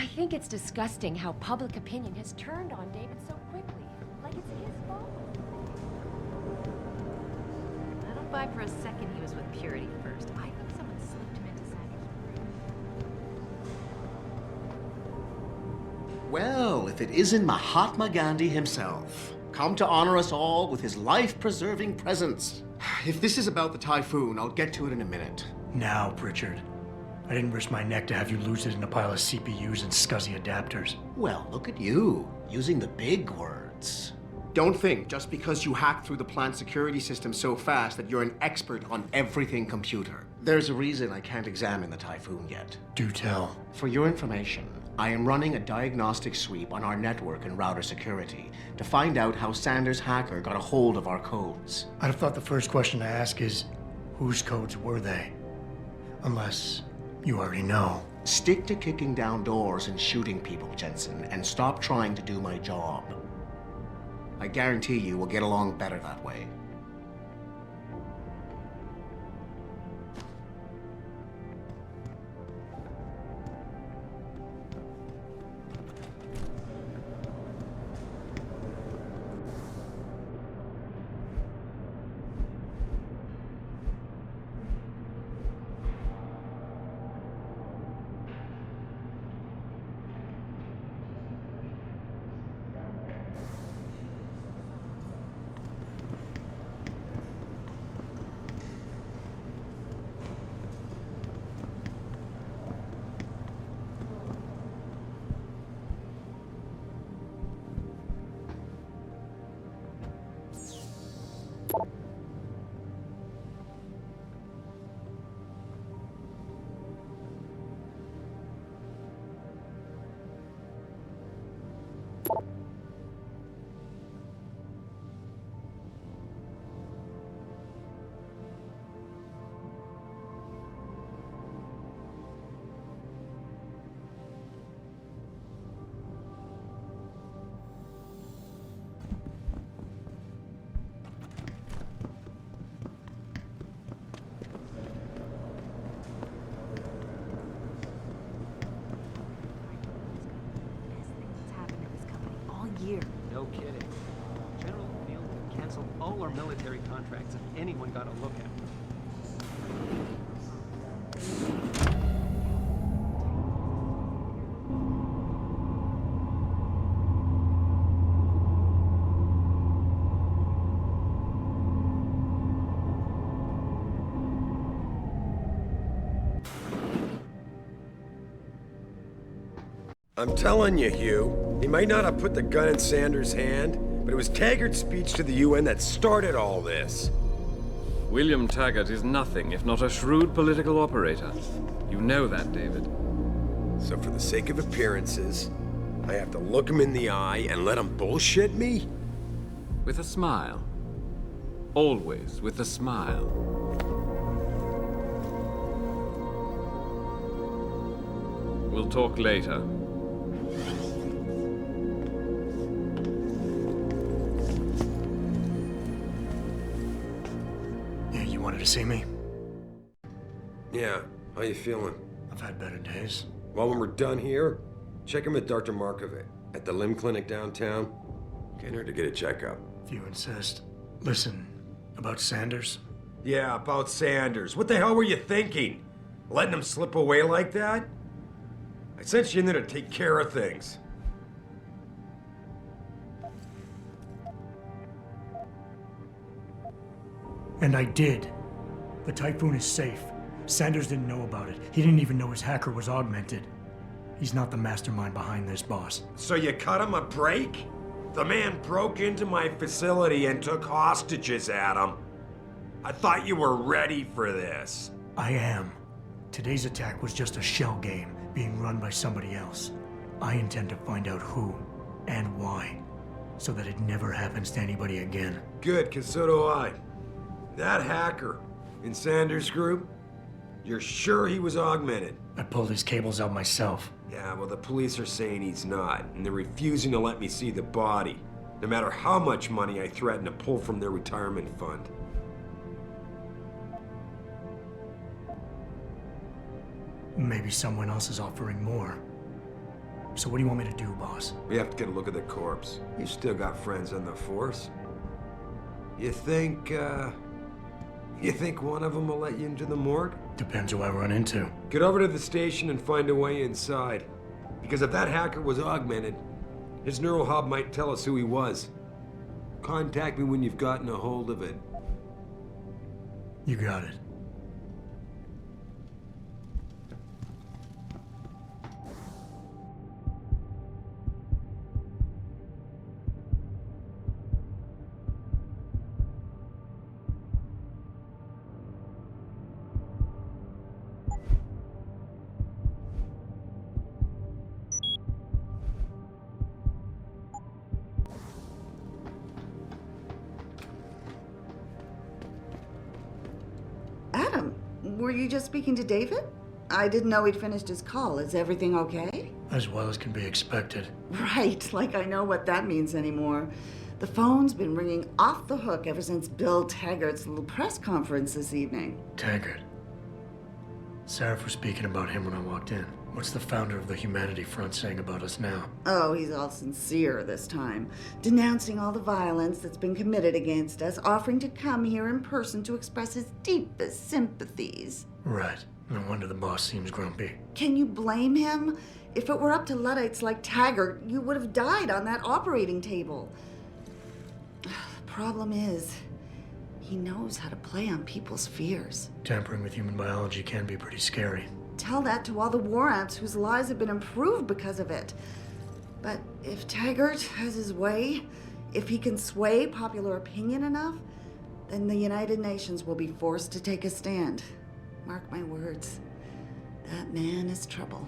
think it's disgusting how public opinion has turned on David so quickly. Like it's his fault. I don't buy for a second he was with Purity first. I think someone slipped him into Sanders' group. Well, if it isn't Mahatma Gandhi himself, come to honor us all with his life-preserving presence. If this is about the typhoon, I'll get to it in a minute. Now, Pritchard. I didn't risk my neck to have you lose it in a pile of CPUs and scuzzy adapters. Well, look at you, using the big words. Don't think just because you hacked through the plant security system so fast that you're an expert on everything computer. There's a reason I can't examine the typhoon yet. Do tell. For your information, I am running a diagnostic sweep on our network and router security to find out how Sanders' hacker got a hold of our codes. I'd have thought the first question to ask is, whose codes were they? Unless you already know. Stick to kicking down doors and shooting people, Jensen, and stop trying to do my job. I guarantee you we'll get along better that way. No kidding. General Field would cancel all our military contracts if anyone got a look at them. I'm telling you, Hugh, he might not have put the gun in Sanders' hand, but it was Taggart's speech to the UN that started all this. William Taggart is nothing if not a shrewd political operator. You know that, David. So for the sake of appearances, I have to look him in the eye and let him bullshit me? With a smile. Always with a smile. We'll talk later. You wanted to see me? Yeah, how you feeling? I've had better days. Well, when we're done here, check him with Dr. Markovic at the limb clinic downtown. Get her to get a checkup. If you insist. Listen, about Sanders? Yeah, about Sanders. What the hell were you thinking? Letting him slip away like that? I sent you in there to take care of things. And I did. The typhoon is safe. Sanders didn't know about it. He didn't even know his hacker was augmented. He's not the mastermind behind this, boss. So you cut him a break? The man broke into my facility and took hostages at him. I thought you were ready for this. I am. Today's attack was just a shell game being run by somebody else. I intend to find out who and why, so that it never happens to anybody again. Good, 'cause so do I. That hacker in Sanders' group, you're sure he was augmented? I pulled his cables out myself. Yeah, well, the police are saying he's not, and they're refusing to let me see the body, no matter how much money I threaten to pull from their retirement fund. Maybe someone else is offering more. So what do you want me to do, boss? We have to get a look at the corpse. You still got friends on the force. You think one of them will let you into the morgue? Depends who I run into. Get over to the station and find a way inside. Because if that hacker was augmented, his neural hub might tell us who he was. Contact me when you've gotten a hold of it. You got it. Adam, were you just speaking to David? I didn't know he'd finished his call. Is everything okay? As well as can be expected. Right, like I know what that means anymore. The phone's been ringing off the hook ever since Bill Taggart's little press conference this evening. Taggart. Sarah was speaking about him when I walked in. What's the founder of the Humanity Front saying about us now? Oh, he's all sincere this time, denouncing all the violence that's been committed against us, offering to come here in person to express his deepest sympathies. Right. No wonder the boss seems grumpy. Can you blame him? If it were up to Luddites like Taggart, you would have died on that operating table. The problem is, he knows how to play on people's fears. Tampering with human biology can be pretty scary. Tell that to all the war ants whose lives have been improved because of it. But if Taggart has his way, if he can sway popular opinion enough, then the United Nations will be forced to take a stand. Mark my words, that man is trouble.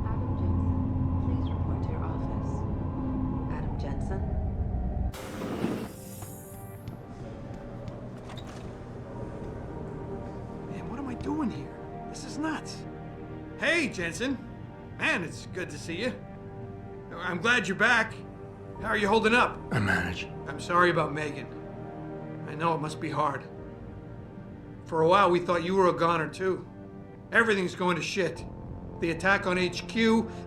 Adam Jensen, please report to your office. Adam Jensen? Man, what am I doing here? This is nuts. Hey, Jensen. Man, it's good to see you. I'm glad you're back. How are you holding up? I manage. I'm sorry about Megan. I know it must be hard. For a while, we thought you were a goner, too. Everything's going to shit. The attack on HQ,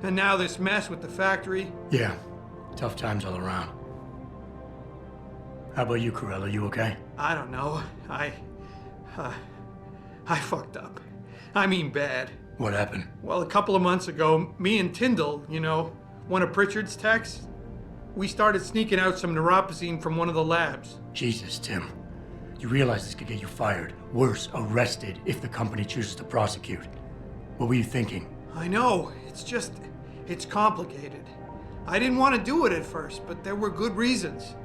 and now this mess with the factory. Yeah. Tough times all around. How about you, Corella? You okay? I don't know. I fucked up. I mean bad. What happened? Well, a couple of months ago, me and Tyndall, you know, one of Pritchard's techs, we started sneaking out some neuropozyne from one of the labs. Jesus, Tim. You realize this could get you fired. Worse, arrested if the company chooses to prosecute. What were you thinking? I know. It's complicated. I didn't want to do it at first, but there were good reasons.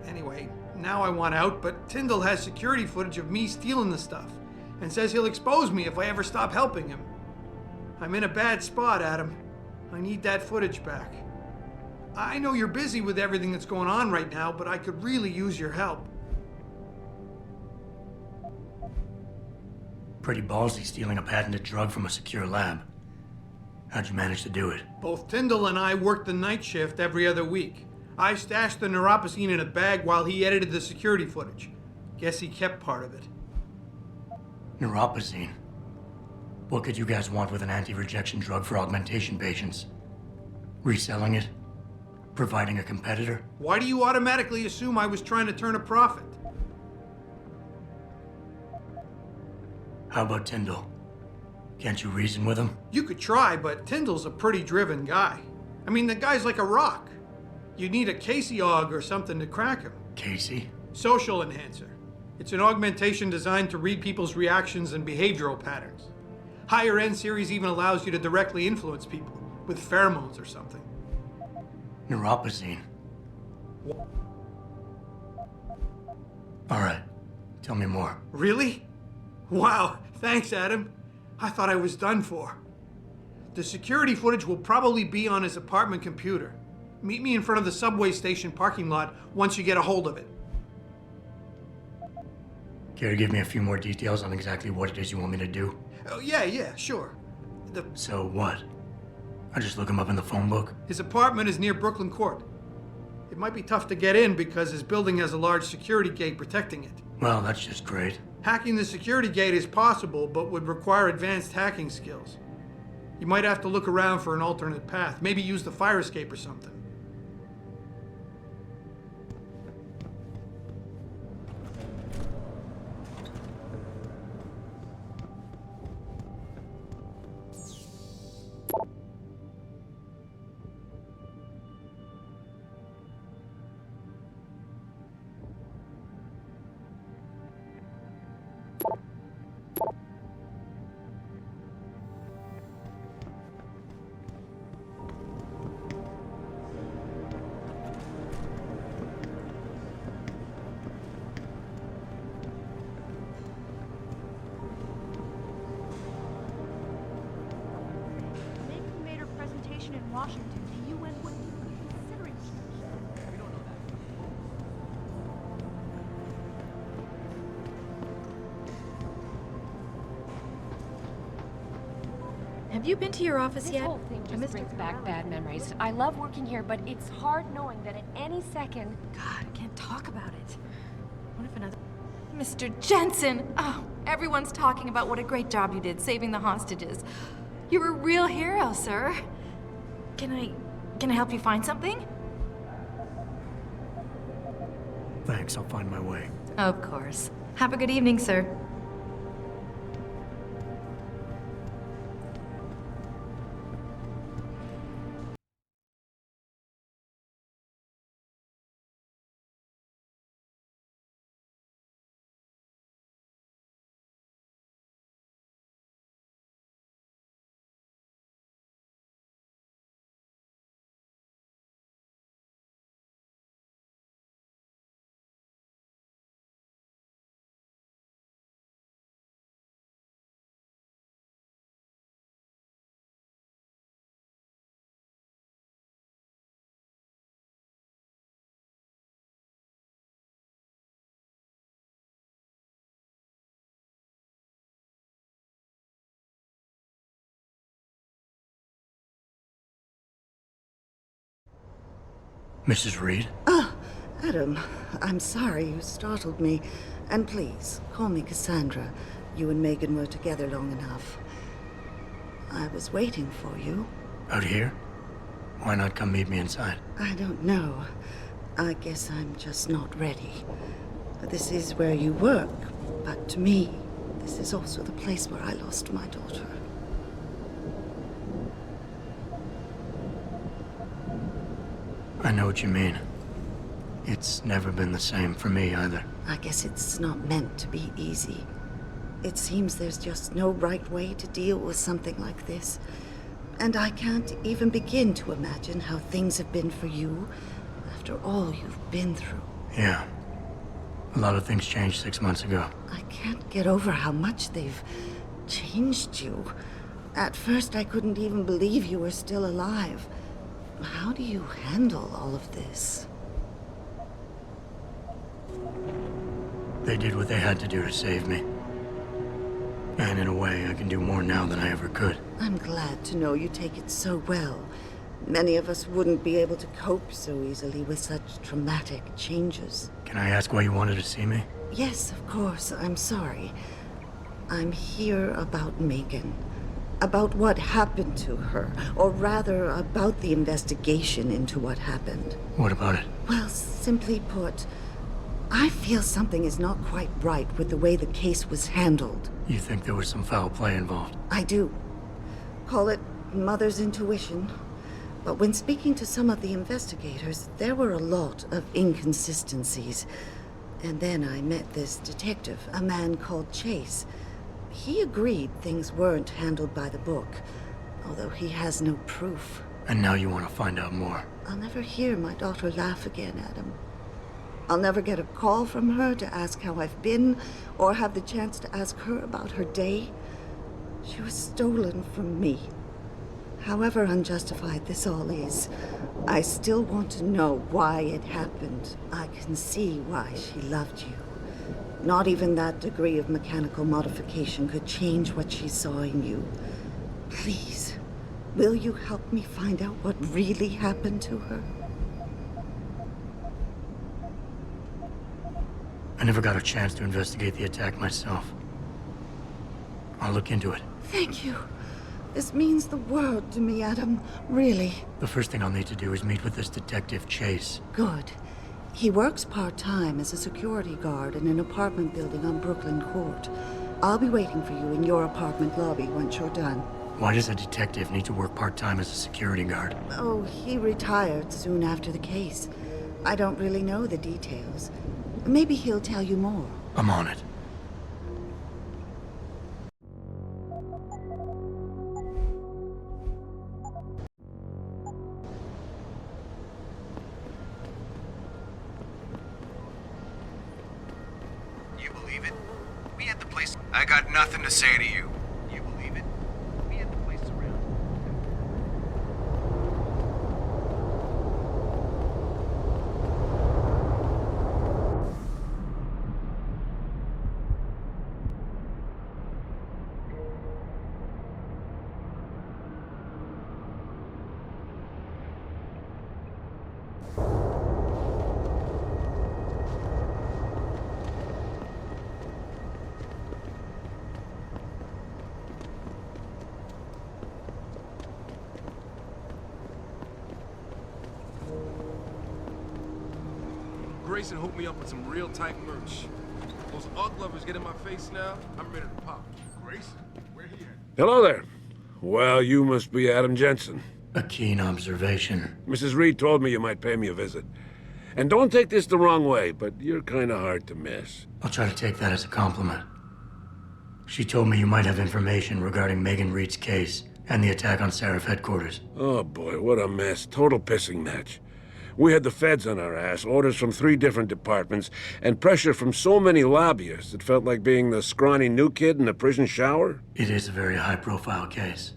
Anyway, now I want out, but Tyndall has security footage of me stealing the stuff and says he'll expose me if I ever stop helping him. I'm in a bad spot, Adam. I need that footage back. I know you're busy with everything that's going on right now, but I could really use your help. Pretty ballsy stealing a patented drug from a secure lab. How'd you manage to do it? Both Tyndall and I worked the night shift every other week. I stashed the neuropozyne in a bag while he edited the security footage. Guess he kept part of it. Neuropozyne. What could you guys want with an anti-rejection drug for augmentation patients? Reselling it? Providing a competitor? Why do you automatically assume I was trying to turn a profit? How about Tyndall? Can't you reason with him? You could try, but Tyndall's a pretty driven guy. I mean, the guy's like a rock. You'd need a Casey aug or something to crack him. Casey? Social enhancer. It's an augmentation designed to read people's reactions and behavioral patterns. Higher end series even allows you to directly influence people with pheromones or something. Neuropazine. All right, tell me more. Really? Wow, thanks, Adam. I thought I was done for. The security footage will probably be on his apartment computer. Meet me in front of the subway station parking lot once you get a hold of it. Care to give me a few more details on exactly what it is you want me to do? Oh, yeah, sure. So what? I just look him up in the phone book? His apartment is near Brooklyn Court. It might be tough to get in because his building has a large security gate protecting it. Well, that's just great. Hacking the security gate is possible, but would require advanced hacking skills. You might have to look around for an alternate path, maybe use the fire escape or something. Megan made her presentation in Washington. The UN wouldn't even be considering it. We don't know that. Have you been to your office This yet? whole thing I just missed brings it. back bad memories. I love working here, but it's hard knowing that at any second... God, I can't talk about it. What if another... Mr. Jensen! Oh, everyone's talking about what a great job you did saving the hostages. You're a real hero, sir. Can I help you find something? Thanks, I'll find my way. Of course. Have a good evening, sir. Mrs. Reed? Adam, I'm sorry you startled me. And please, call me Cassandra. You and Megan were together long enough. I was waiting for you. Out here? Why not come meet me inside? I don't know. I guess I'm just not ready. This is where you work, but to me, this is also the place where I lost my daughter. I know what you mean. It's never been the same for me either. I guess it's not meant to be easy. It seems there's just no right way to deal with something like this. And I can't even begin to imagine how things have been for you after all you've been through. Yeah. A lot of things changed 6 months ago. I can't get over how much they've changed you. At first, I couldn't even believe you were still alive. How do you handle all of this? They did what they had to do to save me. And in a way, I can do more now than I ever could. I'm glad to know you take it so well. Many of us wouldn't be able to cope so easily with such traumatic changes. Can I ask why you wanted to see me? Yes, of course. I'm sorry. I'm here about Megan. About what happened to her. Or rather, about the investigation into what happened. What about it? Well, simply put, I feel something is not quite right with the way the case was handled. You think there was some foul play involved? I do. Call it mother's intuition. But when speaking to some of the investigators, there were a lot of inconsistencies. And then I met this detective, a man called Chase. He agreed things weren't handled by the book, although he has no proof. And now you want to find out more. I'll never hear my daughter laugh again, Adam. I'll never get a call from her to ask how I've been, or have the chance to ask her about her day. She was stolen from me. However unjustified this all is, I still want to know why it happened. I can see why she loved you. Not even that degree of mechanical modification could change what she saw in you. Please, will you help me find out what really happened to her? I never got a chance to investigate the attack myself. I'll look into it. Thank you. This means the world to me, Adam. Really. The first thing I'll need to do is meet with this detective, Chase. Good. He works part-time as a security guard in an apartment building on Brooklyn Court. I'll be waiting for you in your apartment lobby once you're done. Why does a detective need to work part-time as a security guard? Oh, he retired soon after the case. I don't really know the details. Maybe he'll tell you more. I'm on it. You believe it? We had the place. I got nothing to say to you. You believe it? We had the place surrounded. Grayson hooked me up with some real tight merch. Those UGG lovers get in my face now, I'm ready to pop. Grayson, where he at? Hello there. Well, you must be Adam Jensen. A keen observation. Mrs. Reed told me you might pay me a visit. And don't take this the wrong way, but you're kind of hard to miss. I'll try to take that as a compliment. She told me you might have information regarding Megan Reed's case and the attack on Seraph headquarters. Oh boy, what a mess. Total pissing match. We had the feds on our ass, orders from 3 different departments, and pressure from so many lobbyists it felt like being the scrawny new kid in a prison shower. It is a very high-profile case.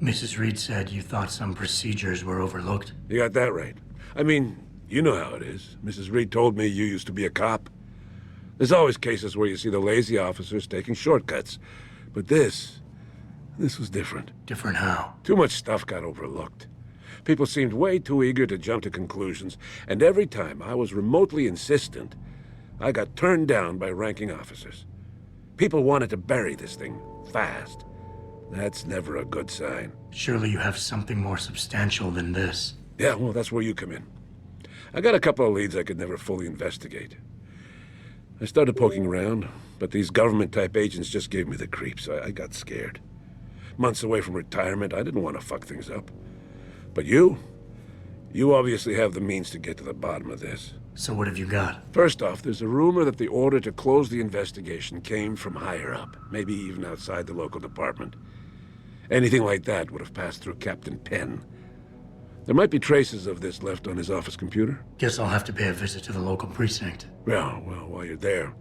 Mrs. Reed said you thought some procedures were overlooked. You got that right. I mean, you know how it is. Mrs. Reed told me you used to be a cop. There's always cases where you see the lazy officers taking shortcuts. But this was different. Different how? Too much stuff got overlooked. People seemed way too eager to jump to conclusions, and every time I was remotely insistent, I got turned down by ranking officers. People wanted to bury this thing fast. That's never a good sign. Surely you have something more substantial than this. Yeah, well, that's where you come in. I got a couple of leads I could never fully investigate. I started poking around, but these government-type agents just gave me the creeps. I got scared. Months away from retirement, I didn't want to fuck things up. But you obviously have the means to get to the bottom of this. So what have you got? First off, there's a rumor that the order to close the investigation came from higher up, maybe even outside the local department. Anything like that would have passed through Captain Penn. There might be traces of this left on his office computer. Guess I'll have to pay a visit to the local precinct. Well, while you're there,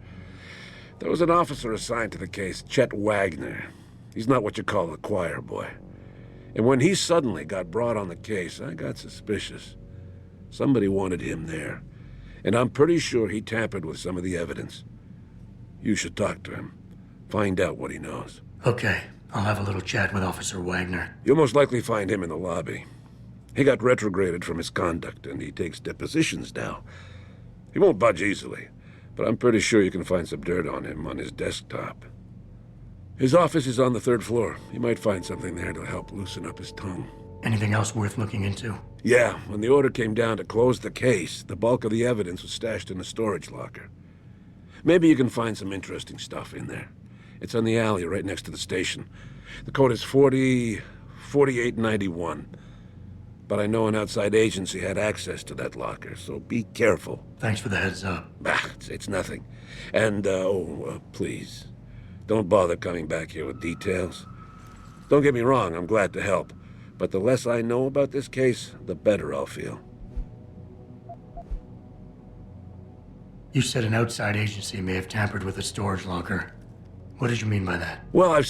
there was an officer assigned to the case, Chet Wagner. He's not what you call a choir boy. And when he suddenly got brought on the case, I got suspicious. Somebody wanted him there. And I'm pretty sure he tampered with some of the evidence. You should talk to him. Find out what he knows. Okay, I'll have a little chat with Officer Wagner. You'll most likely find him in the lobby. He got retrograded from his conduct, and he takes depositions now. He won't budge easily, but I'm pretty sure you can find some dirt on him on his desktop. His office is on the 3rd floor. You might find something there to help loosen up his tongue. Anything else worth looking into? Yeah, when the order came down to close the case, the bulk of the evidence was stashed in a storage locker. Maybe you can find some interesting stuff in there. It's on the alley right next to the station. The code is 4891. but I know an outside agency had access to that locker, so be careful. Thanks for the heads up. Bah, it's nothing. And, please, don't bother coming back here with details. Don't get me wrong, I'm glad to help, but the less I know about this case, the better I'll feel. You said an outside agency may have tampered with the storage locker. What did you mean by that? Well, I've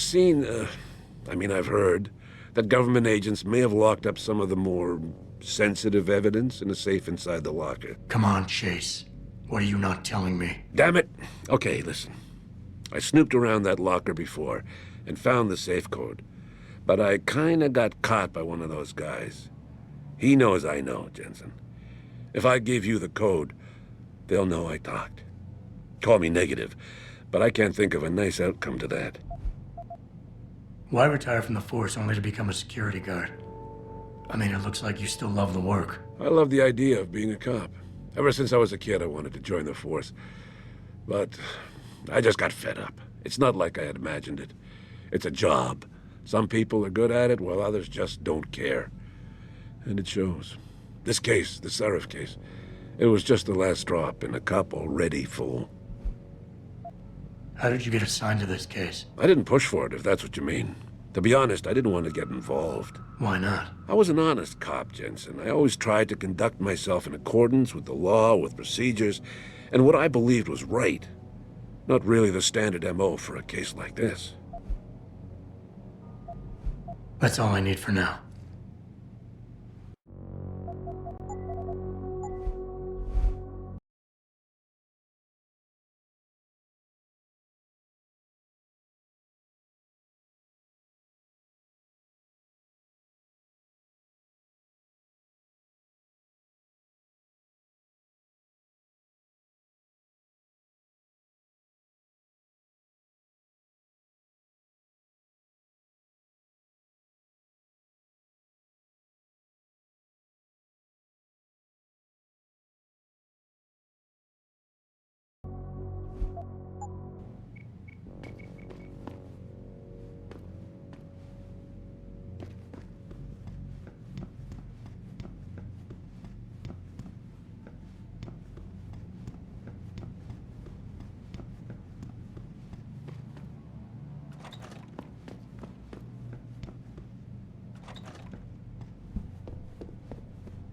heard that government agents may have locked up some of the more sensitive evidence in a safe inside the locker. Come on, Chase. What are you not telling me? Damn it! Okay, listen. I snooped around that locker before and found the safe code. But I kinda got caught by one of those guys. He knows I know, Jensen. If I give you the code, they'll know I talked. Call me negative, but I can't think of a nice outcome to that. Why retire from the force only to become a security guard? I mean, it looks like you still love the work. I love the idea of being a cop. Ever since I was a kid, I wanted to join the force. But I just got fed up. It's not like I had imagined it. It's a job. Some people are good at it, while others just don't care. And it shows. This case, the Seraph case, it was just the last drop in a cup already full. How did you get assigned to this case? I didn't push for it, if that's what you mean. To be honest, I didn't want to get involved. Why not? I was an honest cop, Jensen. I always tried to conduct myself in accordance with the law, with procedures, and what I believed was right. Not really the standard MO for a case like this. That's all I need for now.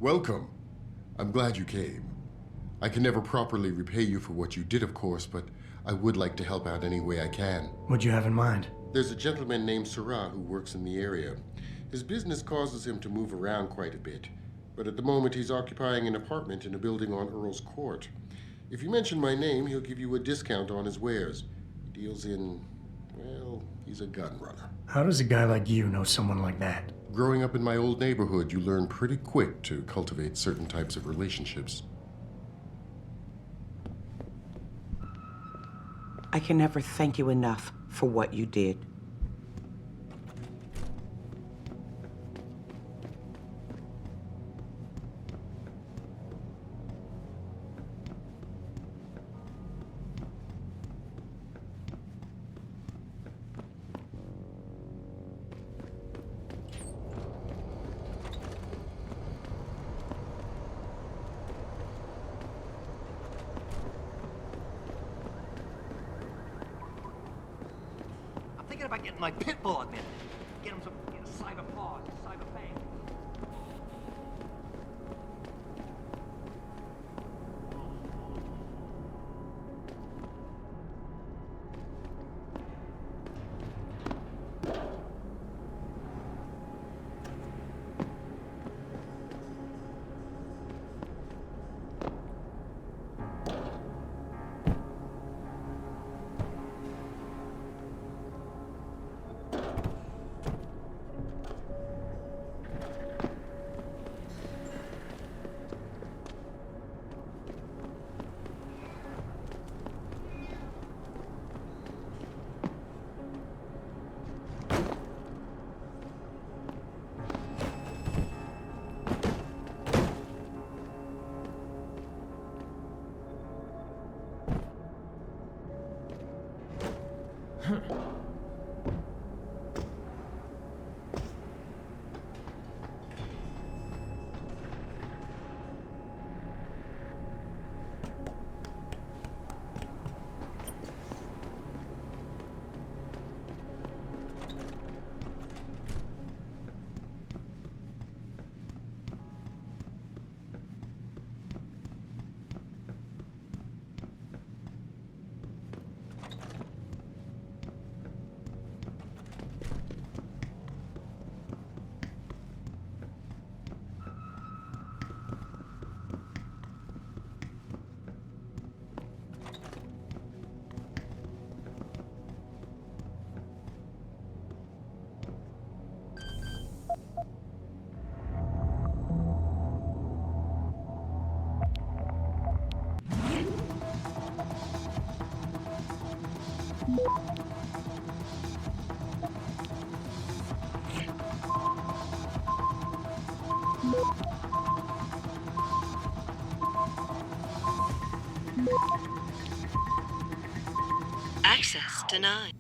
Welcome. I'm glad you came. I can never properly repay you for what you did, of course, but I would like to help out any way I can. What'd you have in mind? There's a gentleman named Sarah who works in the area. His business causes him to move around quite a bit, but at the moment he's occupying an apartment in a building on Earl's Court. If you mention my name, he'll give you a discount on his wares. He deals in, well, he's a gun runner. How does a guy like you know someone like that? Growing up in my old neighborhood, you learn pretty quick to cultivate certain types of relationships. I can never thank you enough for what you did. About getting my pit bull admitted. Get him some cyber paws, cyber fang. Access denied.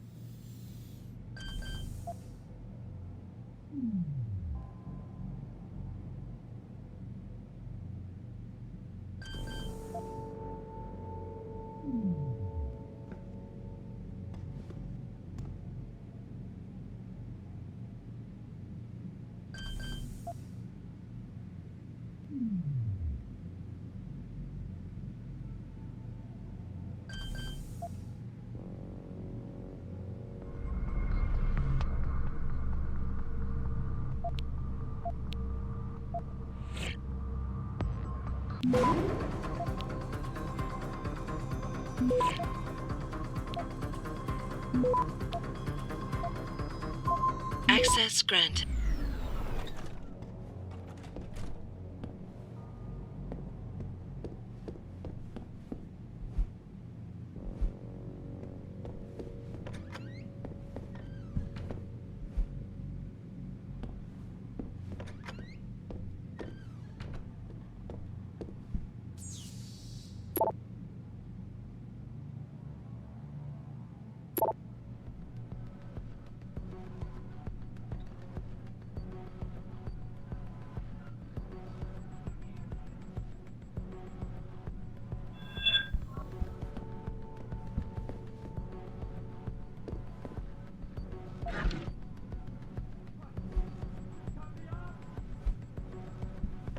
Access granted.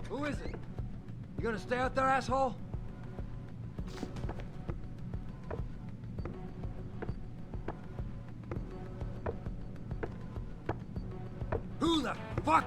Who is it? You gonna stay out there, asshole? Who the fuck?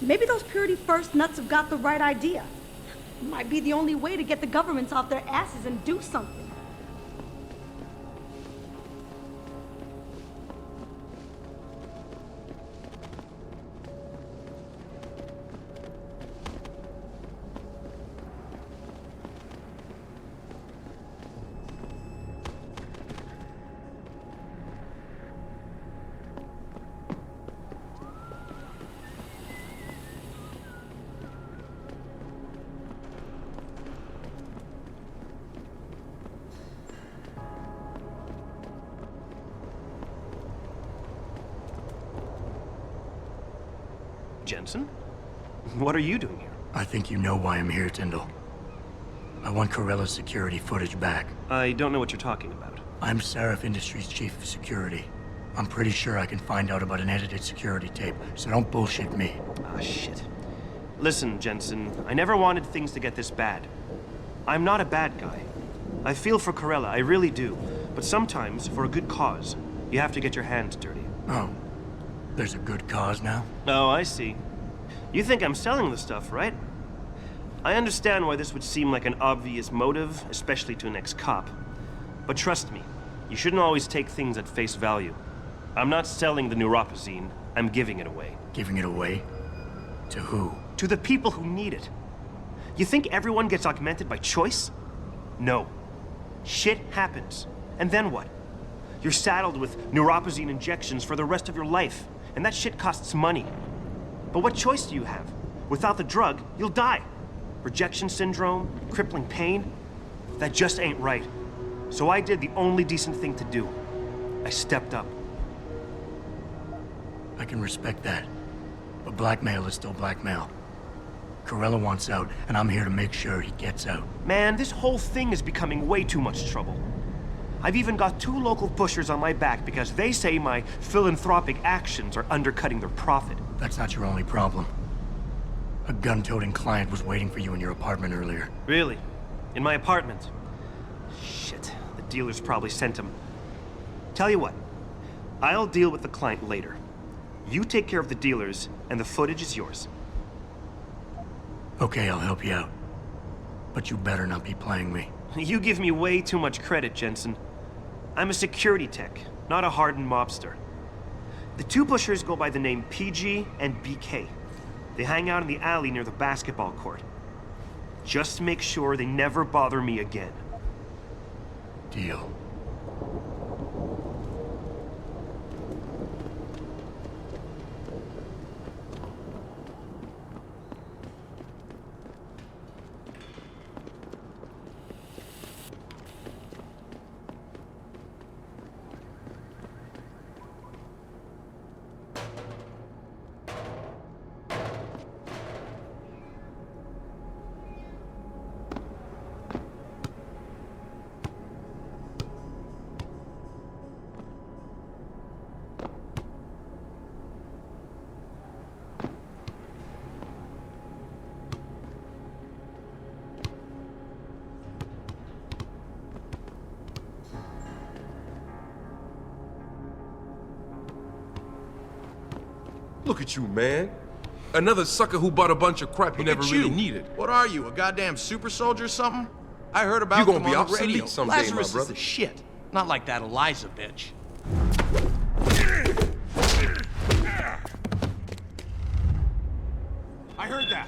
Maybe those Purity First nuts have got the right idea. Might be the only way to get the governments off their asses and do something. Jensen? What are you doing here? I think you know why I'm here, Tyndall. I want Corella's security footage back. I don't know what you're talking about. I'm Seraph Industries' chief of security. I'm pretty sure I can find out about an edited security tape, so don't bullshit me. Ah, shit. Listen, Jensen, I never wanted things to get this bad. I'm not a bad guy. I feel for Corella, I really do. But sometimes, for a good cause, you have to get your hands dirty. Oh, there's a good cause now? Oh, I see. You think I'm selling the stuff, right? I understand why this would seem like an obvious motive, especially to an ex-cop. But trust me, you shouldn't always take things at face value. I'm not selling the neuropazine, I'm giving it away. Giving it away? To who? To the people who need it. You think everyone gets augmented by choice? No. Shit happens. And then what? You're saddled with neuropazine injections for the rest of your life, and that shit costs money. But what choice do you have? Without the drug, you'll die. Rejection syndrome, crippling pain. That just ain't right. So I did the only decent thing to do. I stepped up. I can respect that. But blackmail is still blackmail. Corella wants out, and I'm here to make sure he gets out. Man, this whole thing is becoming way too much trouble. I've even got 2 local pushers on my back because they say my philanthropic actions are undercutting their profit. That's not your only problem. A gun-toting client was waiting for you in your apartment earlier. Really? In my apartment? Shit, the dealers probably sent him. Tell you what, I'll deal with the client later. You take care of the dealers, and the footage is yours. Okay, I'll help you out. But you better not be playing me. You give me way too much credit, Jensen. I'm a security tech, not a hardened mobster. The 2 pushers go by the name PG and BK. They hang out in the alley near the basketball court. Just make sure they never bother me again. Deal. Look at you, man. Another sucker who bought a bunch of crap you never really needed. What are you, a goddamn super soldier or something? I heard about you gonna them be on the radio. obsolete someday, Lazarus my brother. is the shit. Not like that Eliza bitch. I heard that.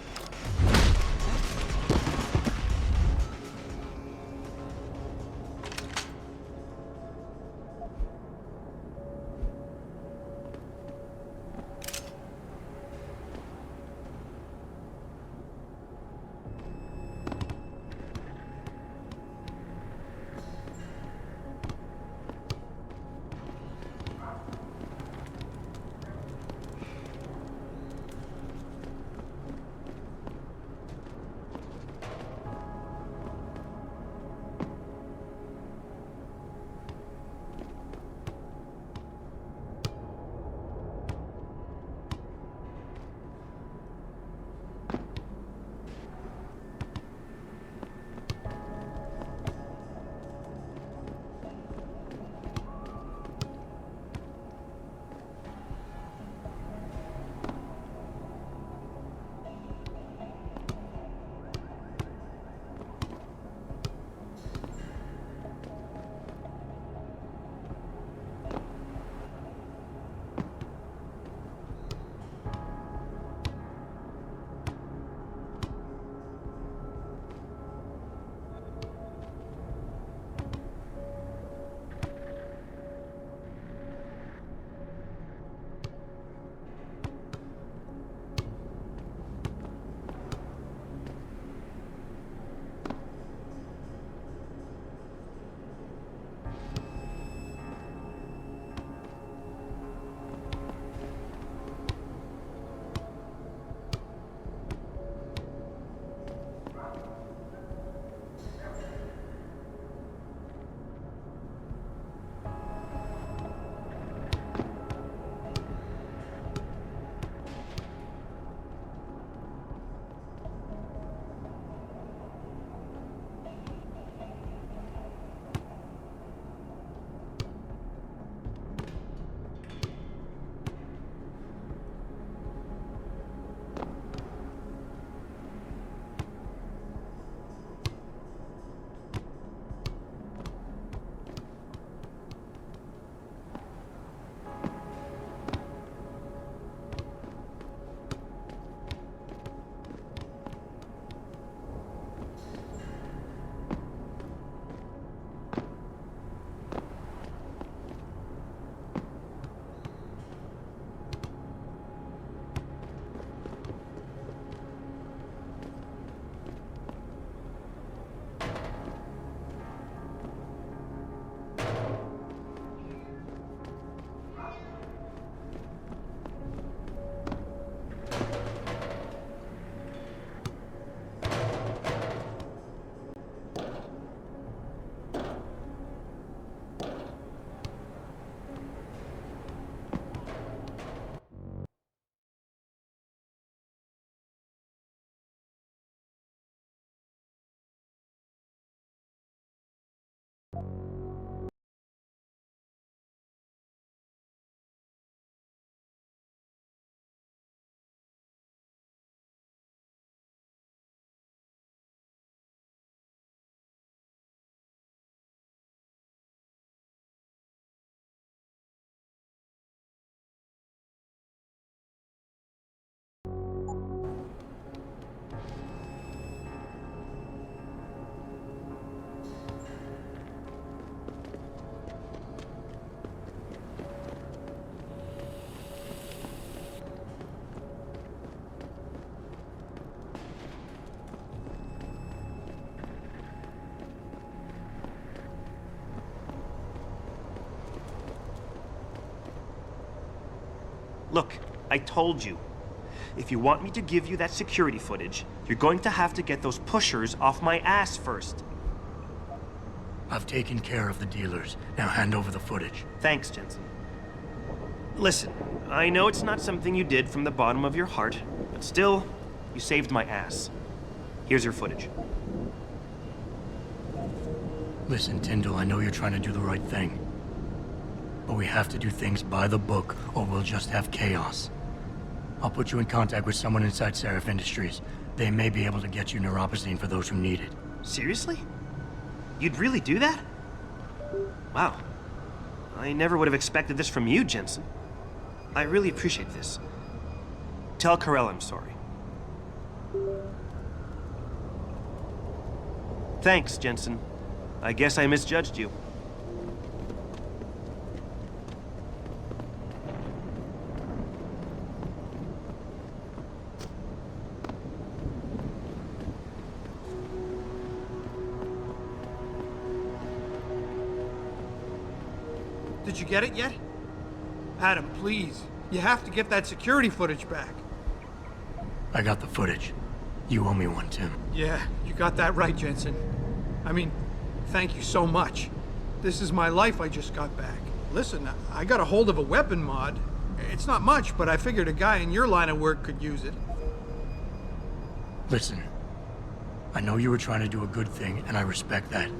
Look, I told you. If you want me to give you that security footage, you're going to have to get those pushers off my ass first. I've taken care of the dealers. Now hand over the footage. Thanks, Jensen. Listen, I know it's not something you did from the bottom of your heart, but still, you saved my ass. Here's your footage. Listen, Tyndall, I know you're trying to do the right thing. But we have to do things by the book, or we'll just have chaos. I'll put you in contact with someone inside Seraph Industries. They may be able to get you neuropozyne for those who need it. Seriously? You'd really do that? Wow. I never would have expected this from you, Jensen. I really appreciate this. Tell Carell I'm sorry. Thanks, Jensen. I guess I misjudged you. Did you get it yet? Adam, please. You have to get that security footage back. I got the footage. You owe me one, Tim. Yeah, you got that right, Jensen. I mean, thank you so much. This is my life I just got back. Listen, I got a hold of a weapon mod. It's not much, but I figured a guy in your line of work could use it. Listen, I know you were trying to do a good thing, and I respect that.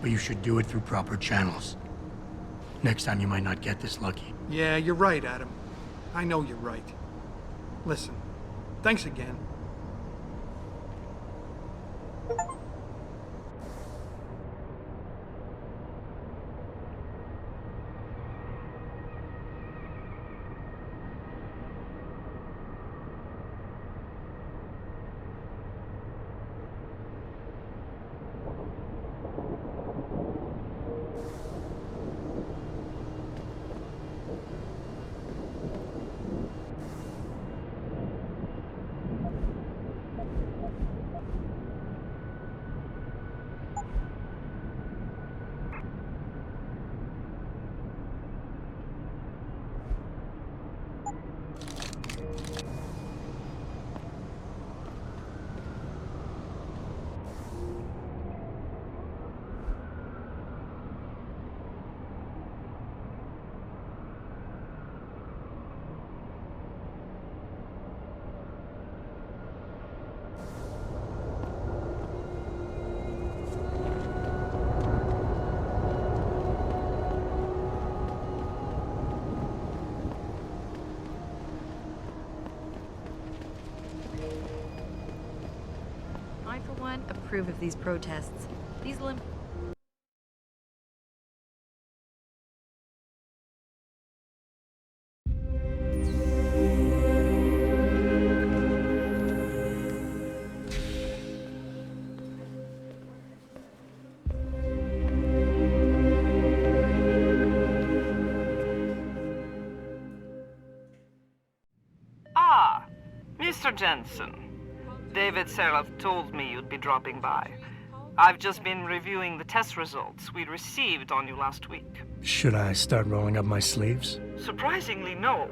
But you should do it through proper channels. Next time you might not get this lucky. Yeah, you're right, Adam. I know you're right. Listen, thanks again. I, for one, approve of these protests. These Ah, Mr. Jensen. David Seraph told me you'd be dropping by. I've just been reviewing the test results we received on you last week. Should I start rolling up my sleeves? Surprisingly, no.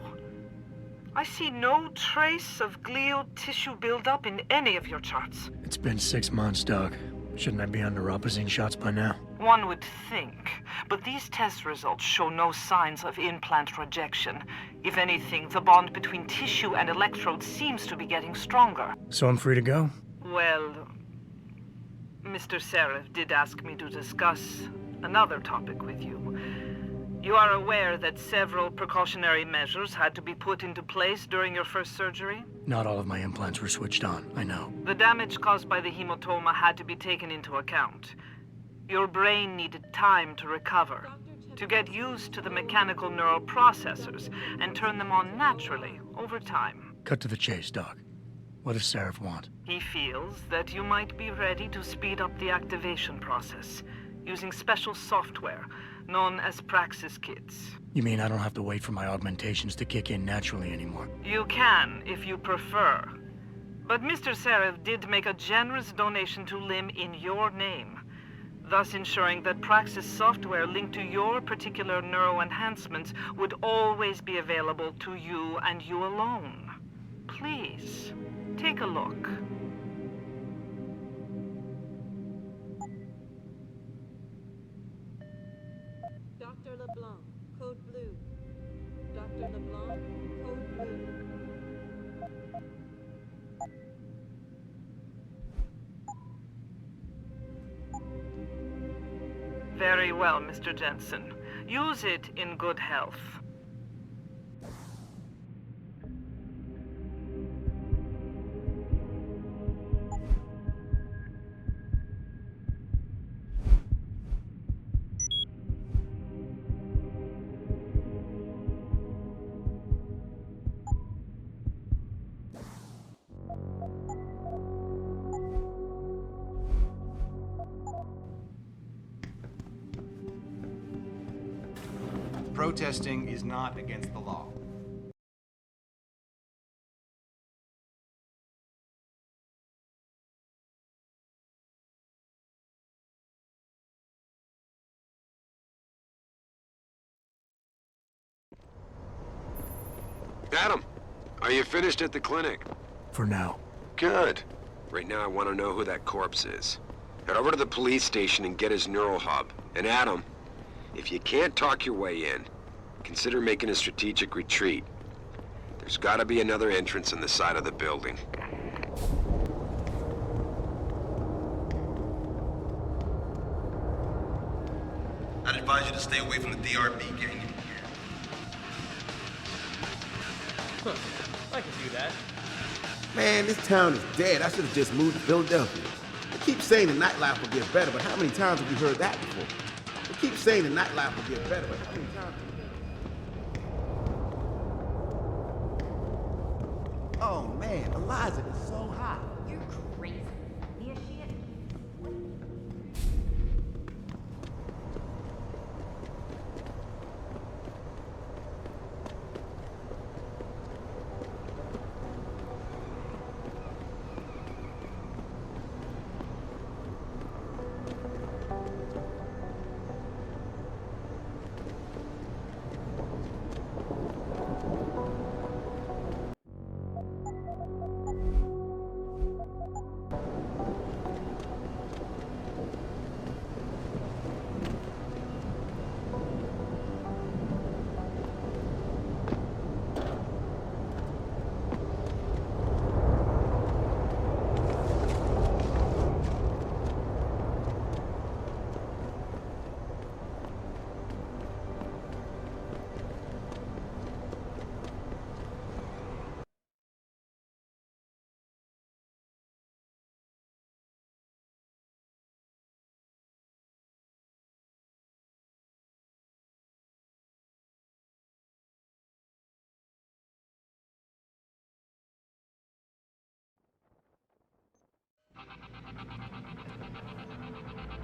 I see no trace of glial tissue buildup in any of your charts. It's been 6 months, Doc. Shouldn't I be on neuropozyne shots by now? One would think, but these test results show no signs of implant rejection. If anything, the bond between tissue and electrodes seems to be getting stronger. So I'm free to go? Well, Mr. Seraph did ask me to discuss another topic with you. You are aware that several precautionary measures had to be put into place during your first surgery? Not all of my implants were switched on, I know. The damage caused by the hematoma had to be taken into account. Your brain needed time to recover, to get used to the mechanical neural processors and turn them on naturally over time. Cut to the chase, Doc. What does Seraph want? He feels that you might be ready to speed up the activation process using special software known as Praxis kits. You mean I don't have to wait for my augmentations to kick in naturally anymore? You can, if you prefer. But Mr. Seraph did make a generous donation to LIM in your name. thus ensuring that Praxis software linked to your particular neuroenhancements would always be available to you and you alone. Please, take a look. Dr. LeBlanc, code blue. Dr. LeBlanc, code blue. Very well, Mr. Jensen. Use it in good health. Protesting is not against the law. Adam, are you finished at the clinic? For now. Good. Right now I want to know who that corpse is. Head over to the police station and get his neural hub. And Adam, if you can't talk your way in, consider making a strategic retreat. There's gotta be another entrance in the side of the building. I'd advise you to stay away from the DRB gang. Huh. I can do that. Man, this town is dead. I should have just moved to Philadelphia. They keep saying the nightlife will get better, but how many times have you heard that before? They keep saying the nightlife will get better, but how many times? Oh man, Eliza is so hot. You're crazy. Mia, shit.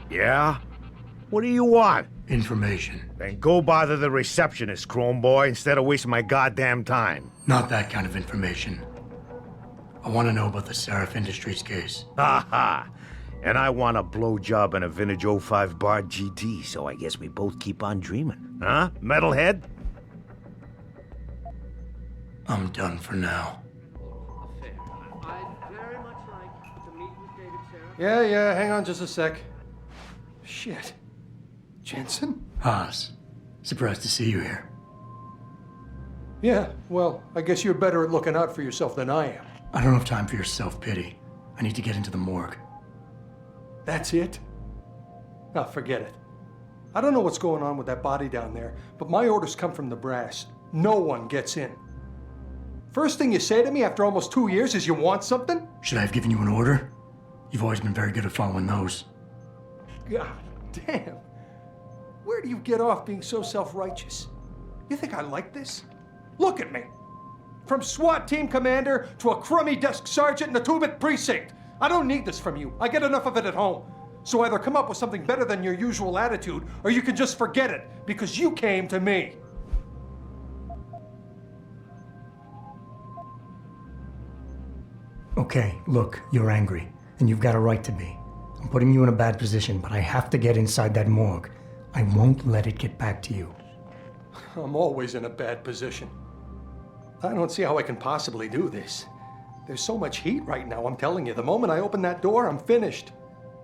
Yeah? What do you want? Information. Then go bother the receptionist, Chrome Boy, instead of wasting my goddamn time. Not that kind of information. I want to know about the Seraph Industries case. Ha ha! And I want a blowjob and a vintage 05 bar GT, so I guess we both keep on dreaming. Huh, metalhead? I'm done for now. I'd very much like to meet with David Seraph. Yeah, hang on just a sec. Shit. Jensen? Haas. Surprised to see you here. Yeah, well, I guess you're better at looking out for yourself than I am. I don't have time for your self-pity. I need to get into the morgue. That's it? Ah, forget it. I don't know what's going on with that body down there, but my orders come from the brass. No one gets in. First thing you say to me after almost 2 years is you want something? Should I have given you an order? You've always been very good at following those. God damn. Where do you get off being so self-righteous? You think I like this? Look at me. From SWAT team commander to a crummy desk sergeant in the 2-bit precinct. I don't need this from you. I get enough of it at home. So either come up with something better than your usual attitude, or you can just forget it, because you came to me. Okay, look, you're angry, and you've got a right to be. I'm putting you in a bad position, but I have to get inside that morgue. I won't let it get back to you. I'm always in a bad position. I don't see how I can possibly do this. There's so much heat right now, I'm telling you. The moment I open that door, I'm finished.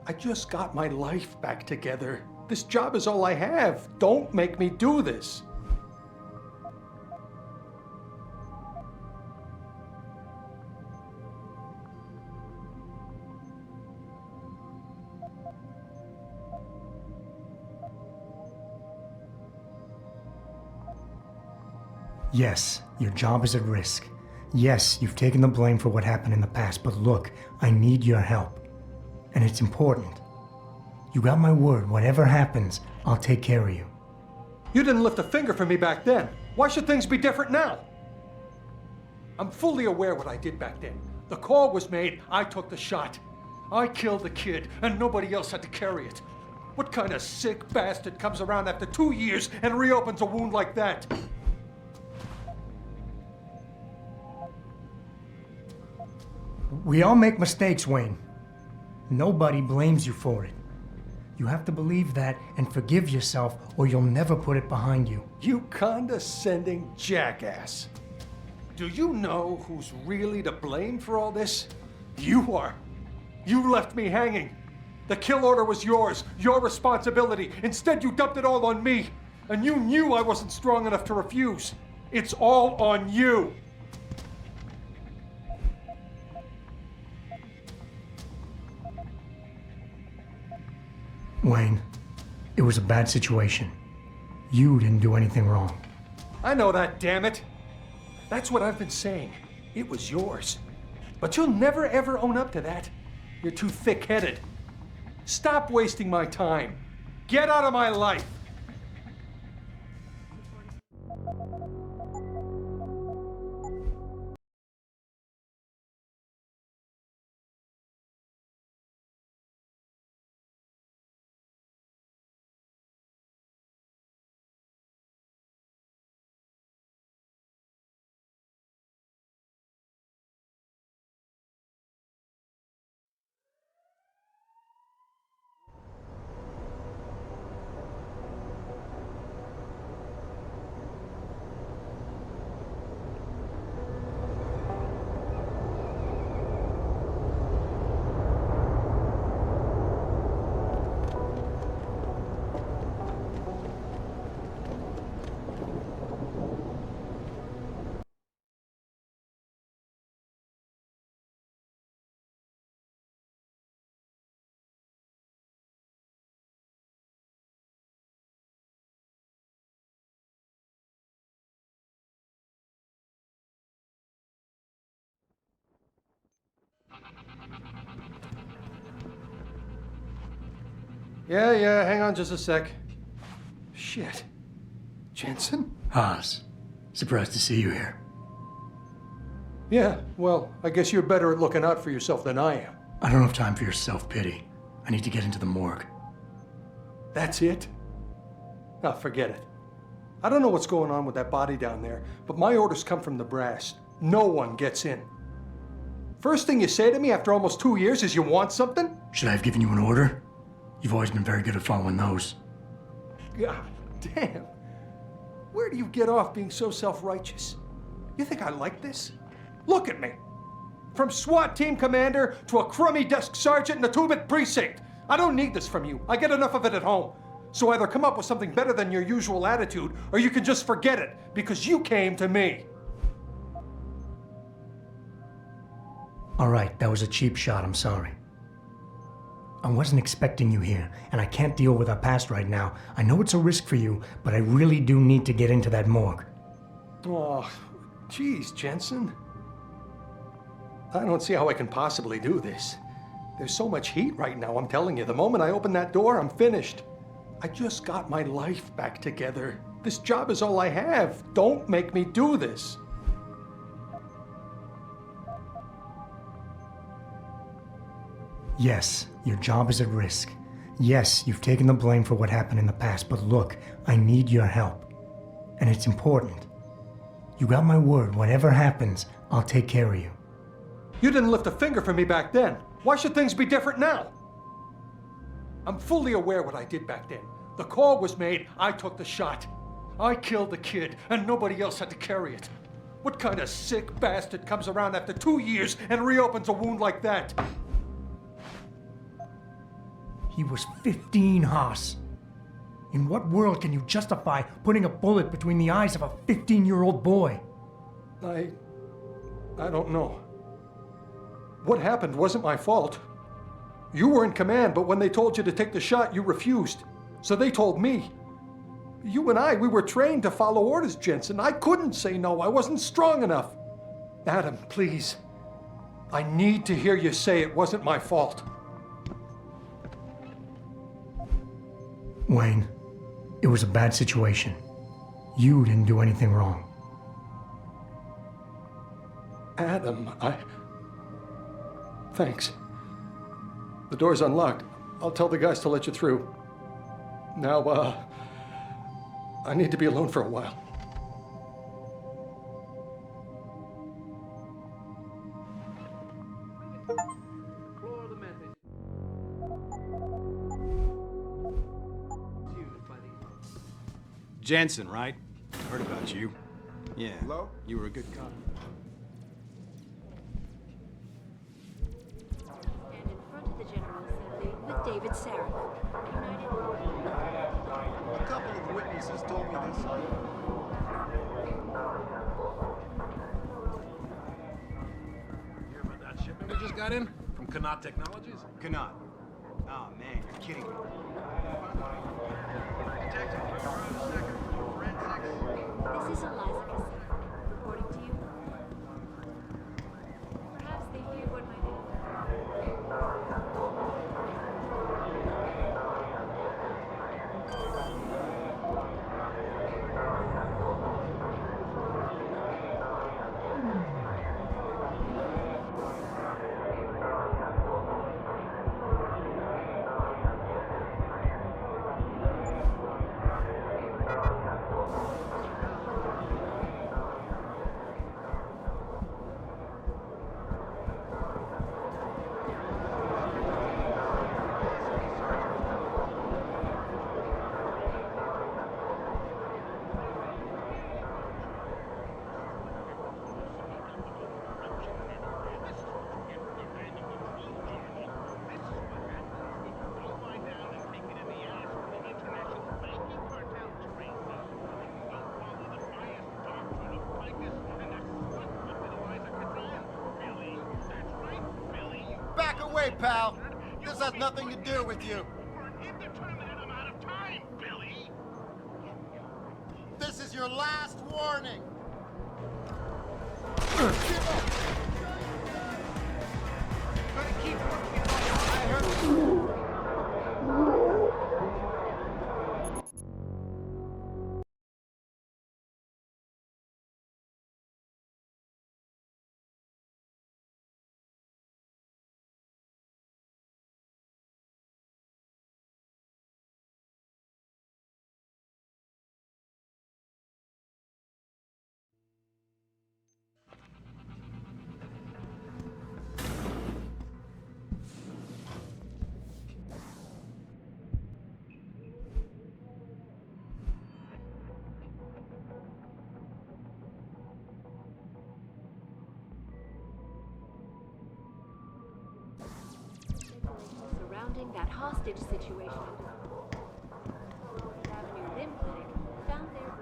I just got my life back together. This job is all I have. Don't make me do this. Yes, your job is at risk. Yes, you've taken the blame for what happened in the past, but look, I need your help. And it's important. You got my word, whatever happens, I'll take care of you. You didn't lift a finger for me back then. Why should things be different now? I'm fully aware what I did back then. The call was made, I took the shot. I killed the kid, and nobody else had to carry it. What kind of sick bastard comes around after 2 years and reopens a wound like that? We all make mistakes, Wayne. Nobody blames you for it. You have to believe that and forgive yourself, or you'll never put it behind you. You condescending jackass. Do you know who's really to blame for all this? You are. You left me hanging. The kill order was yours, your responsibility. Instead, you dumped it all on me. And you knew I wasn't strong enough to refuse. It's all on you. Wayne, it was a bad situation. You didn't do anything wrong. I know that, damn it. That's what I've been saying. It was yours. But you'll never ever own up to that. You're too thick-headed. Stop wasting my time. Get out of my life. Yeah, hang on just a sec. Shit. Jensen? Haas, surprised to see you here. Yeah, well, I guess you're better at looking out for yourself than I am. I don't have time for your self-pity. I need to get into the morgue. That's it? Oh, forget it. I don't know what's going on with that body down there, but my orders come from the brass. No one gets in. First thing you say to me after almost 2 years is you want something? Should I have given you an order? You've always been very good at following those. God damn. Where do you get off being so self-righteous? You think I like this? Look at me. From SWAT team commander to a crummy desk sergeant in the 2-bit precinct. I don't need this from you. I get enough of it at home. So either come up with something better than your usual attitude, or you can just forget it, because you came to me. All right, that was a cheap shot, I'm sorry. I wasn't expecting you here, and I can't deal with our past right now. I know it's a risk for you, but I really do need to get into that morgue. Oh, geez, Jensen. I don't see how I can possibly do this. There's so much heat right now, I'm telling you. The moment I open that door, I'm finished. I just got my life back together. This job is all I have. Don't make me do this. Yes, your job is at risk. Yes, you've taken the blame for what happened in the past, but look, I need your help. And it's important. You got my word, whatever happens, I'll take care of you. You didn't lift a finger for me back then. Why should things be different now? I'm fully aware what I did back then. The call was made, I took the shot. I killed the kid, and nobody else had to carry it. What kind of sick bastard comes around after 2 years and reopens a wound like that? He was 15, Haas. In what world can you justify putting a bullet between the eyes of a 15-year-old boy? I don't know. What happened wasn't my fault. You were in command, but when they told you to take the shot, you refused. So they told me. You and we were trained to follow orders, Jensen. I couldn't say no. I wasn't strong enough. Adam, please. I need to hear you say it wasn't my fault. Wayne, it was a bad situation. You didn't do anything wrong. Adam, Thanks. The door's unlocked. I'll tell the guys to let you through. Now, I need to be alone for a while. Jensen, right? Heard about you. Yeah. Hello? You were a good cop. Stand in front of the General Assembly with David Sarah. A couple of witnesses told me this. Hear about that shipment we just got in? From Kanat Technologies? Kanat. Oh, man, you're kidding me. Detective, This is Eliza Cassell, reporting to you. Perhaps they fear what might Back away, pal. This has nothing to do with you. This is your last warning. surrounding that hostage situation. Avenue Limb Clinic found their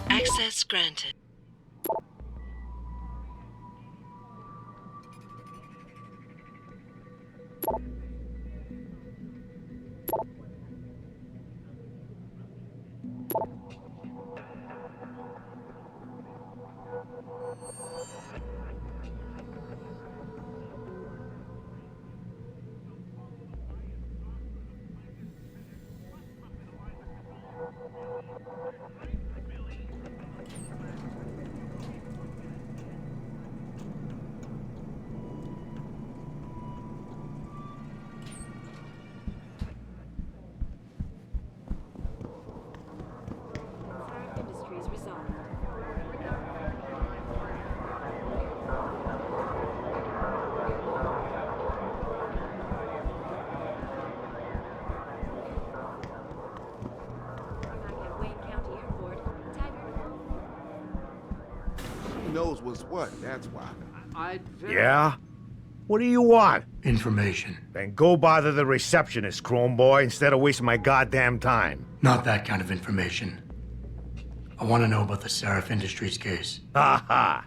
Access granted. Industries resigned. She knows what's what, that's why. Yeah? What do you want? Information. Then go bother the receptionist, Chrome Boy, instead of wasting my goddamn time. Not that kind of information. I want to know about the Seraph Industries case. Ha ha!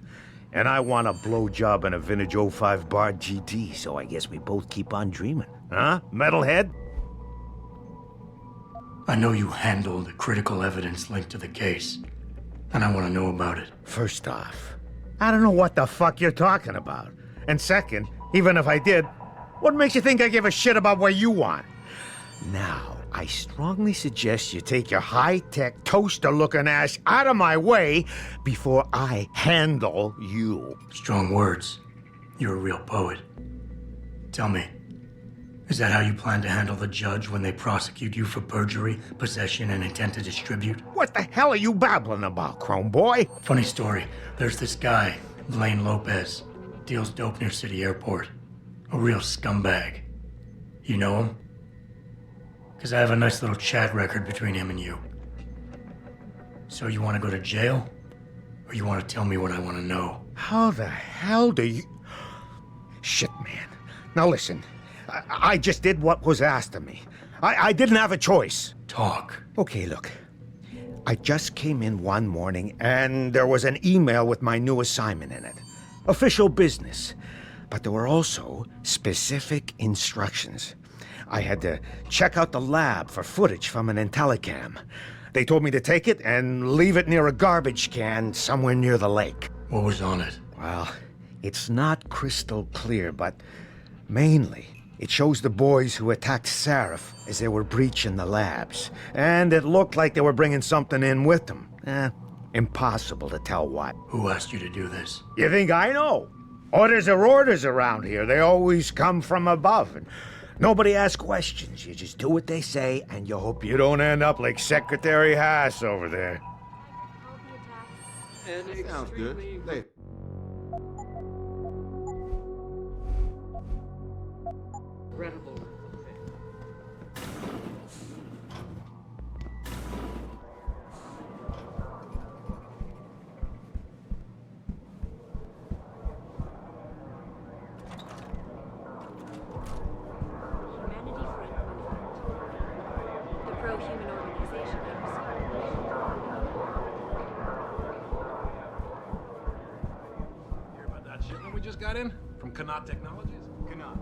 And I want a blowjob in a vintage 05 Bard GT, so I guess we both keep on dreaming. Huh, metalhead? I know you handled the critical evidence linked to the case, and I want to know about it. First off, I don't know what the fuck you're talking about. And second, even if I did, what makes you think I give a shit about what you want? Now, I strongly suggest you take your high-tech, toaster-looking ass out of my way before I handle you. Strong words. You're a real poet. Tell me, is that how you plan to handle the judge when they prosecute you for perjury, possession, and intent to distribute? What the hell are you babbling about, Chrome Boy? Funny story. There's this guy, Blaine Lopez, deals dope near City Airport. A real scumbag. You know him? Because I have a nice little chat record between him and you. So you want to go to jail? Or you want to tell me what I want to know? How the hell do you... Shit, man. Now listen, I just did what was asked of me. I didn't have a choice. Talk. Okay, look. I just came in one morning and there was an email with my new assignment in it. Official business. But there were also specific instructions. I had to check out the lab for footage from an IntelliCam. They told me to take it and leave it near a garbage can somewhere near the lake. What was on it? Well, it's not crystal clear, but mainly it shows the boys who attacked Seraph as they were breaching the labs. And it looked like they were bringing something in with them. Impossible to tell what. Who asked you to do this? You think I know? Orders are orders around here. They always come from above. And nobody asks questions. You just do what they say, and you hope you don't end up like Secretary Haas over there. Sounds good. Later. Incredible. We just got in from Kanat Technologies. Kanat.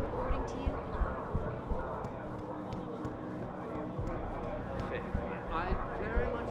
According to you, I very much.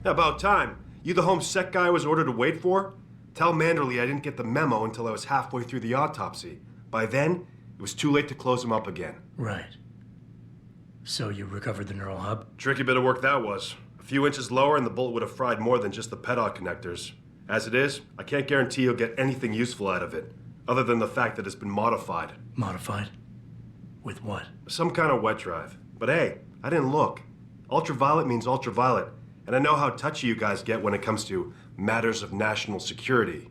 About time. You the home sec guy I was ordered to wait for? Tell Manderley I didn't get the memo until I was halfway through the autopsy. By then, it was too late to close him up again. Right. So you recovered the neural hub? Tricky bit of work that was. A few inches lower and the bullet would have fried more than just the pedot connectors. As it is, I can't guarantee you'll get anything useful out of it, other than the fact that it's been modified. Modified? With what? Some kind of wet drive. But hey, I didn't look. Ultraviolet means ultraviolet. And I know how touchy you guys get when it comes to matters of national security.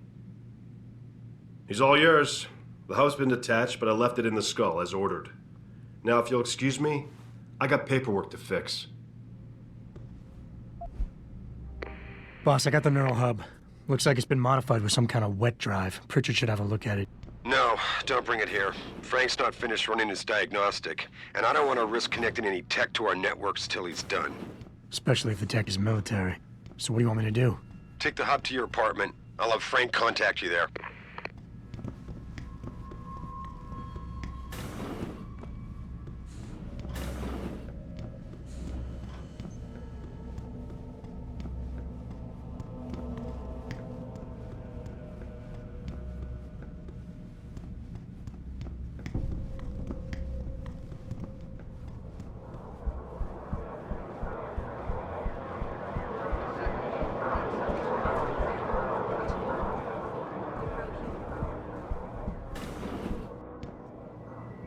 He's all yours. The hub's been detached, but I left it in the skull as ordered. Now, if you'll excuse me, I got paperwork to fix. Boss, I got the neural hub. Looks like it's been modified with some kind of wet drive. Pritchard should have a look at it. No, don't bring it here. Frank's not finished running his diagnostic, and I don't want to risk connecting any tech to our networks till he's done. Especially if the tech is military. So what do you want me to do? Take the hub to your apartment. I'll have Frank contact you there.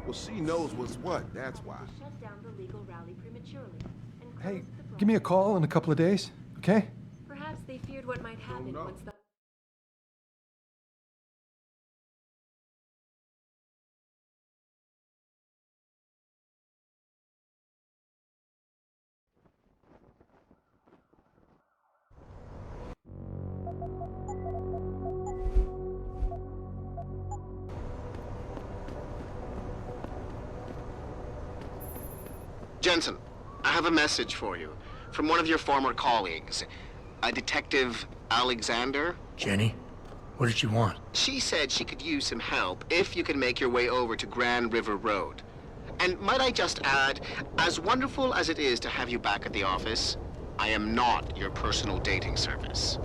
Well, she knows what's what, that's why. Shut down the legal rally prematurely. Hey, give me a call in a couple of days, okay? Perhaps they feared what might happen once the... Jensen, I have a message for you from one of your former colleagues, a Detective Alexander. Jenny? What did she want? She said she could use some help if you can make your way over to Grand River Road. And might I just add, as wonderful as it is to have you back at the office, I am not your personal dating service.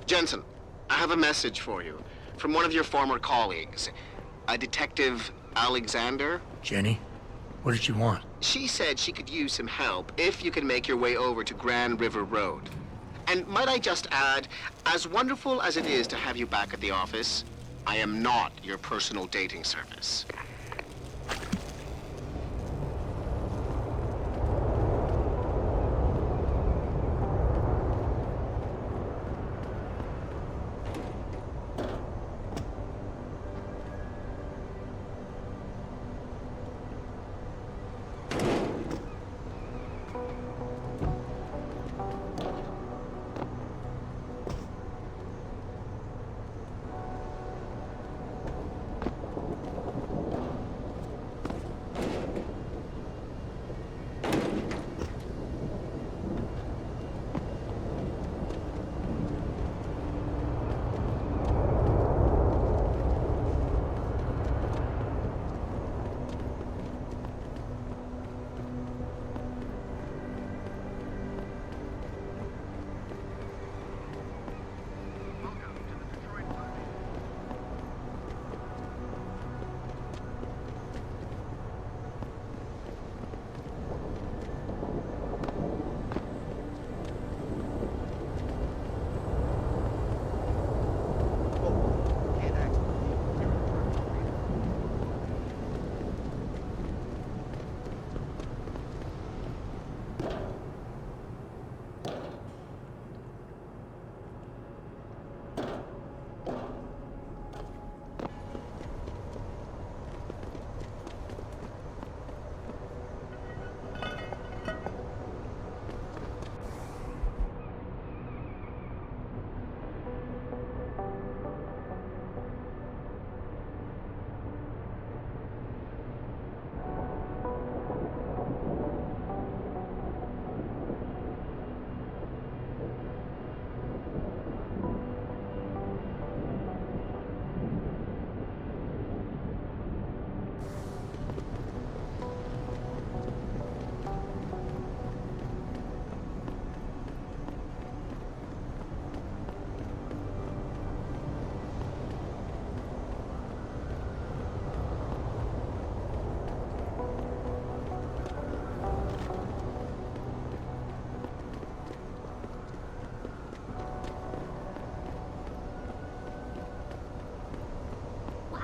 Jensen, I have a message for you from one of your former colleagues, a Detective Alexander. Jenny? What did she want? She said she could use some help if you can make your way over to Grand River Road. And might I just add, as wonderful as it is to have you back at the office, I am not your personal dating service.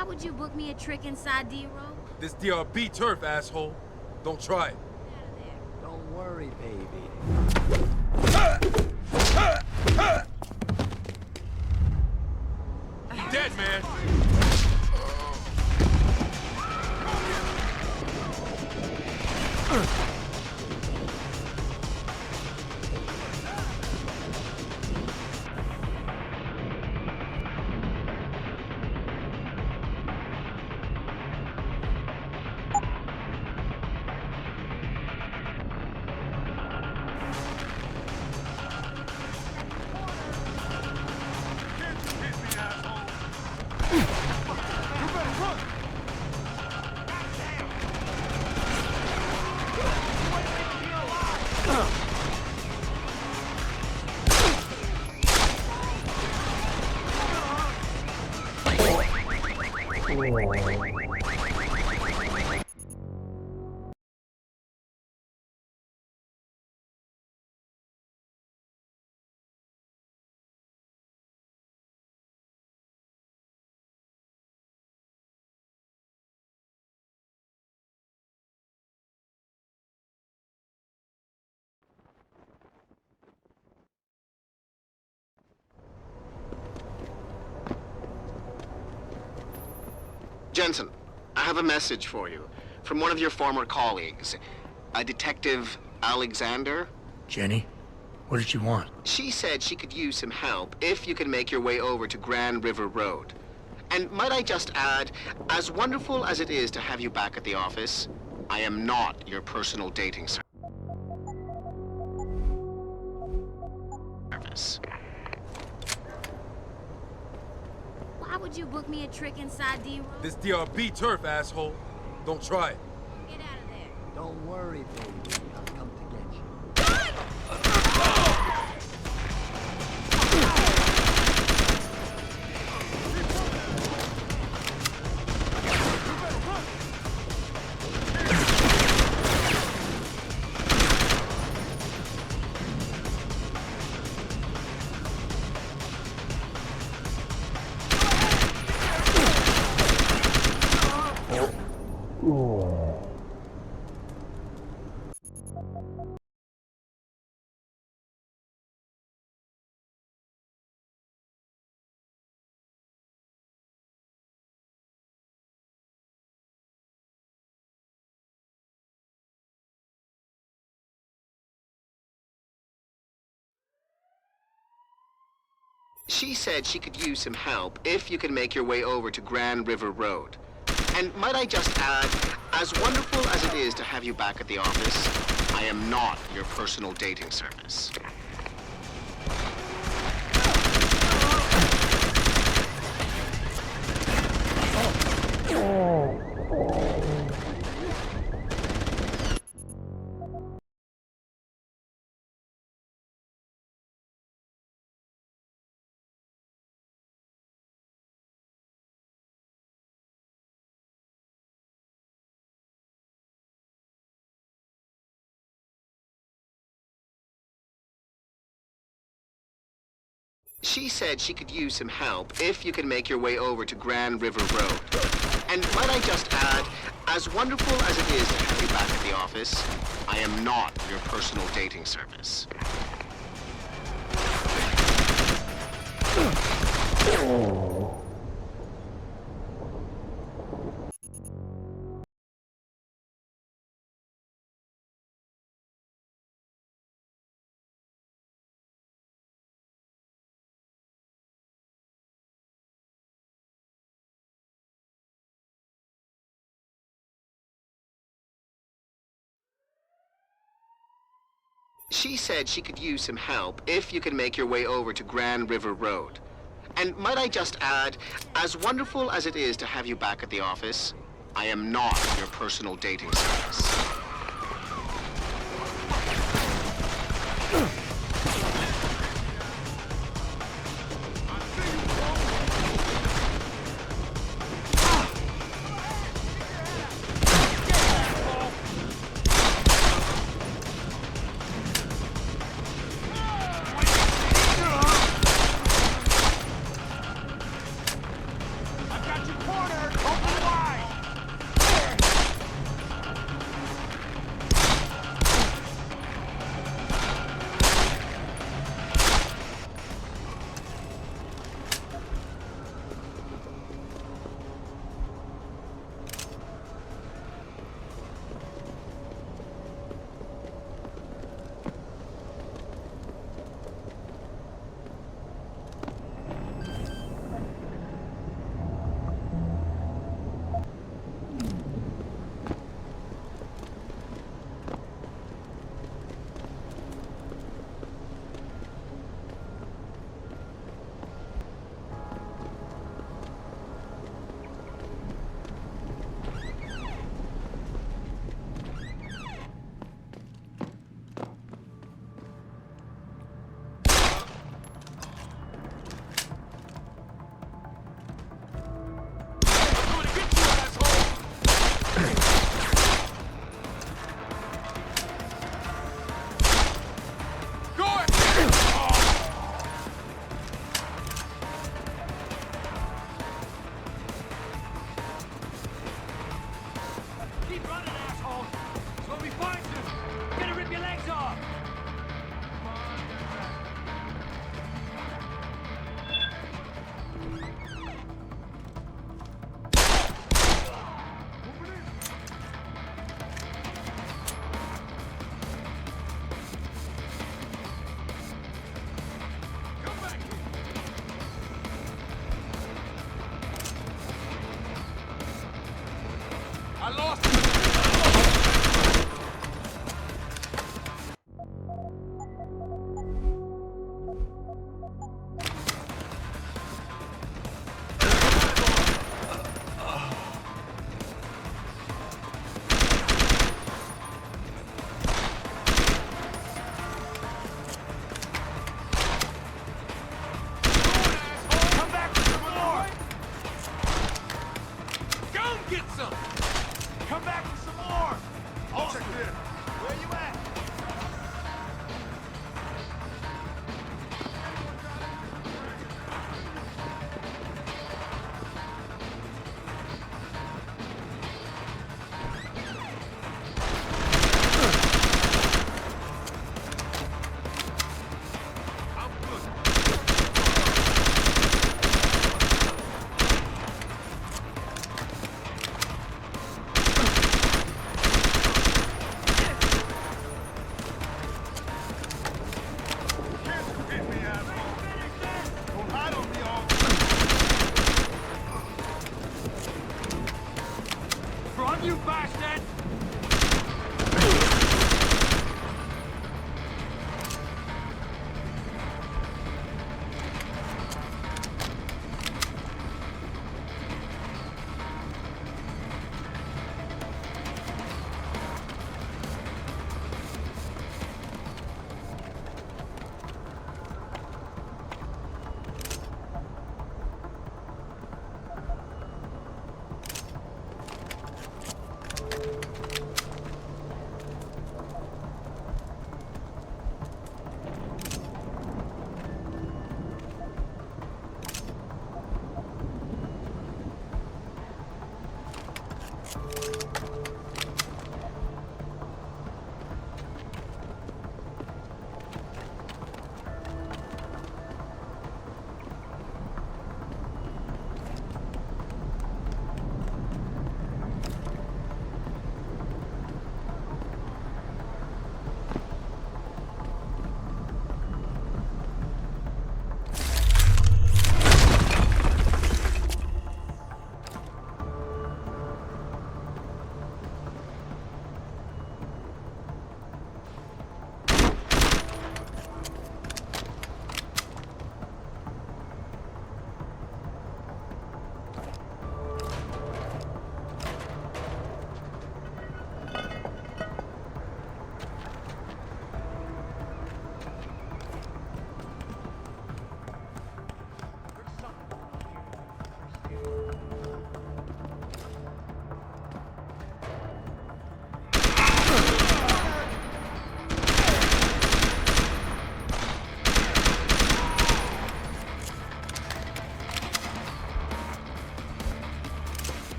Why would you book me a trick inside D-Row? This DRB turf, asshole. Don't try it. Don't worry, baby. You dead, man. Jensen, I have a message for you from one of your former colleagues, a Detective Alexander. Jenny? What did she want? She said she could use some help if you can make your way over to Grand River Road. And might I just add, as wonderful as it is to have you back at the office, I am not your personal dating service. Why would you book me a trick inside D-Road? This DRB turf, asshole. Don't try it. Get out of there. Don't worry, baby. I'll come to get you. She said she could use some help if you can make your way over to Grand River Road. And might I just add, as wonderful as it is to have you back at the office, I am not your personal dating service. She said she could use some help if you can make your way over to Grand River Road. And might I just add, as wonderful as it is to have you back at the office, I am not your personal dating service. She said she could use some help if you can make your way over to Grand River Road. And might I just add, as wonderful as it is to have you back at the office, I am not your personal dating service.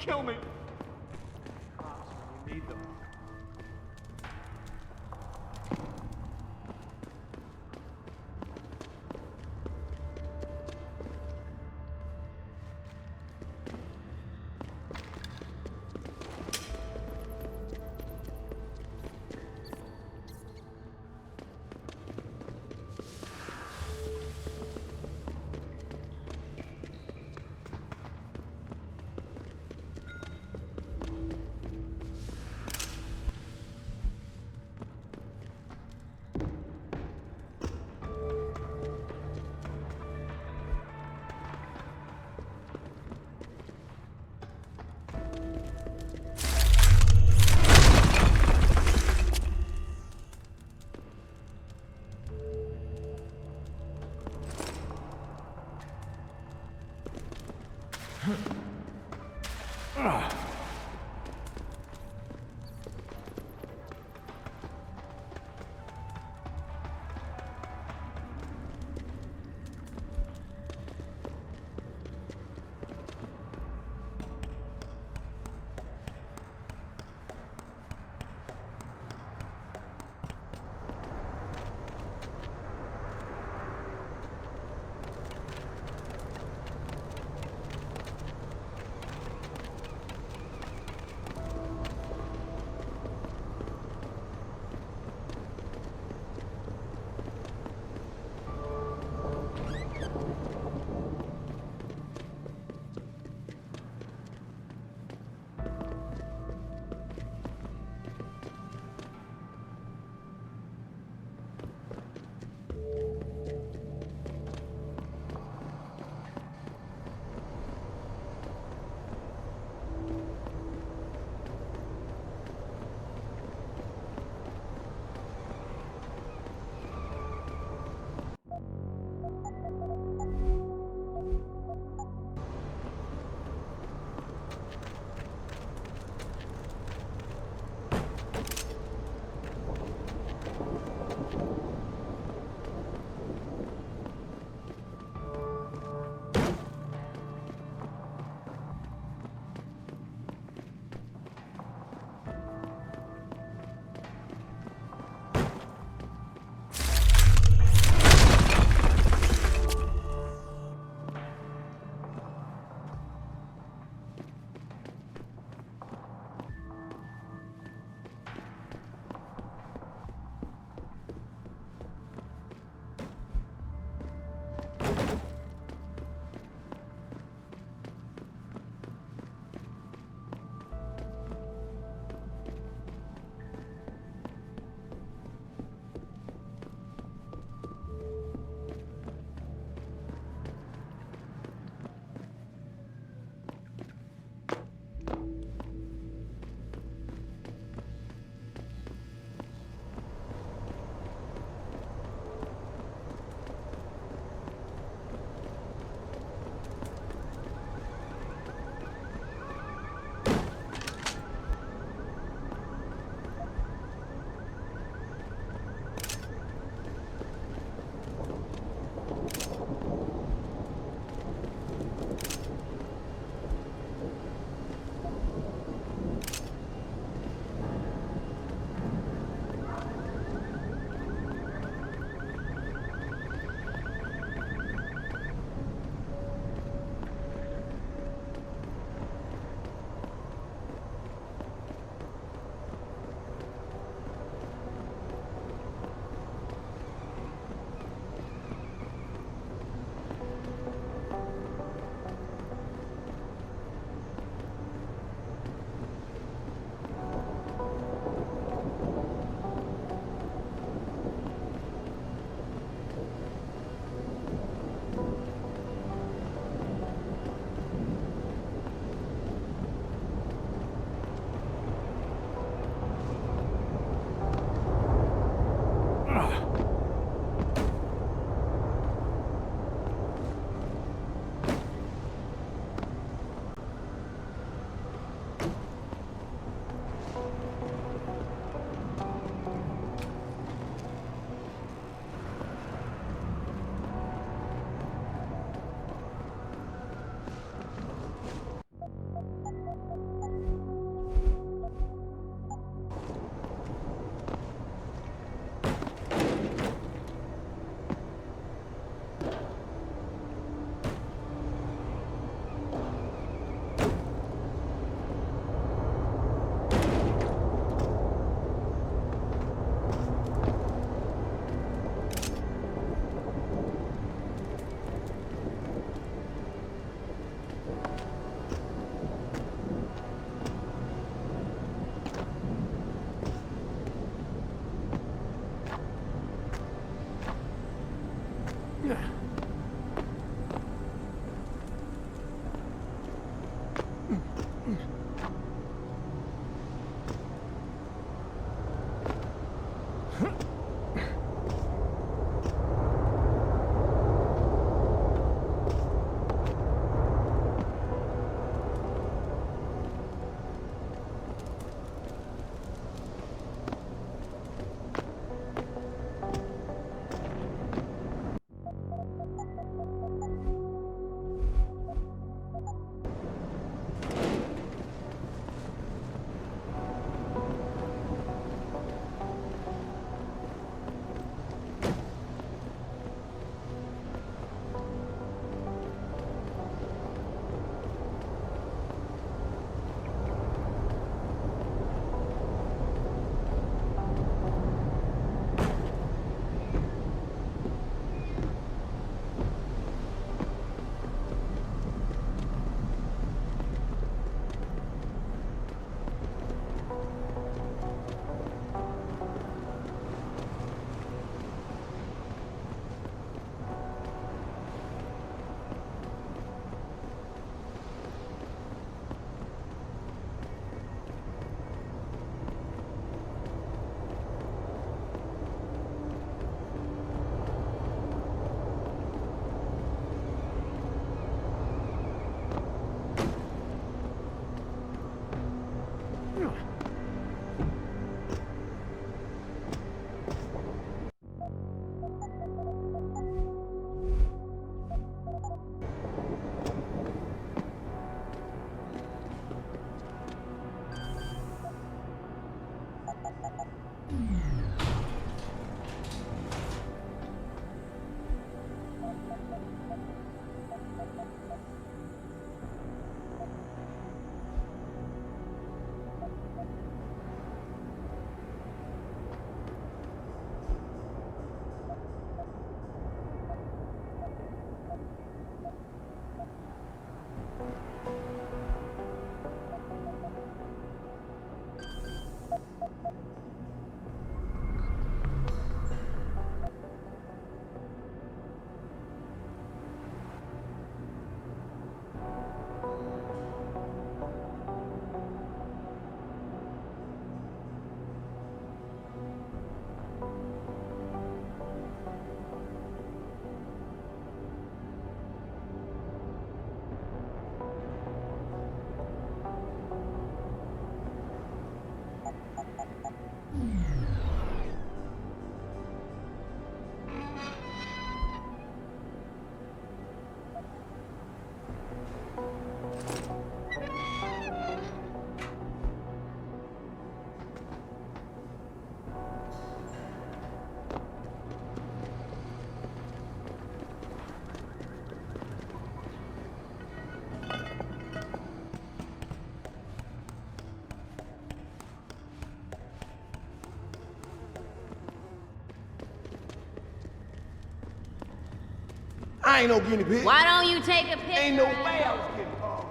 kill me. Cops when you need them. I ain't no guinea pig. Why don't you take a picture? Ain't no way I was getting called.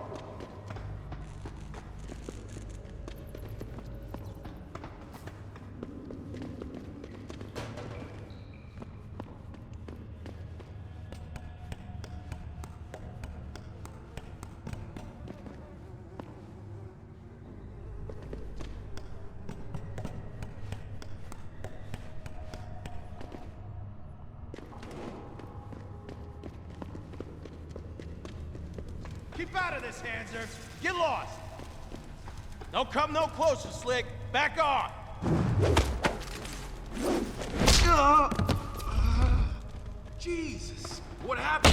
Keep out of this, Hanser. Get lost. Don't come no closer, Slick. Back off. Jesus, what happened?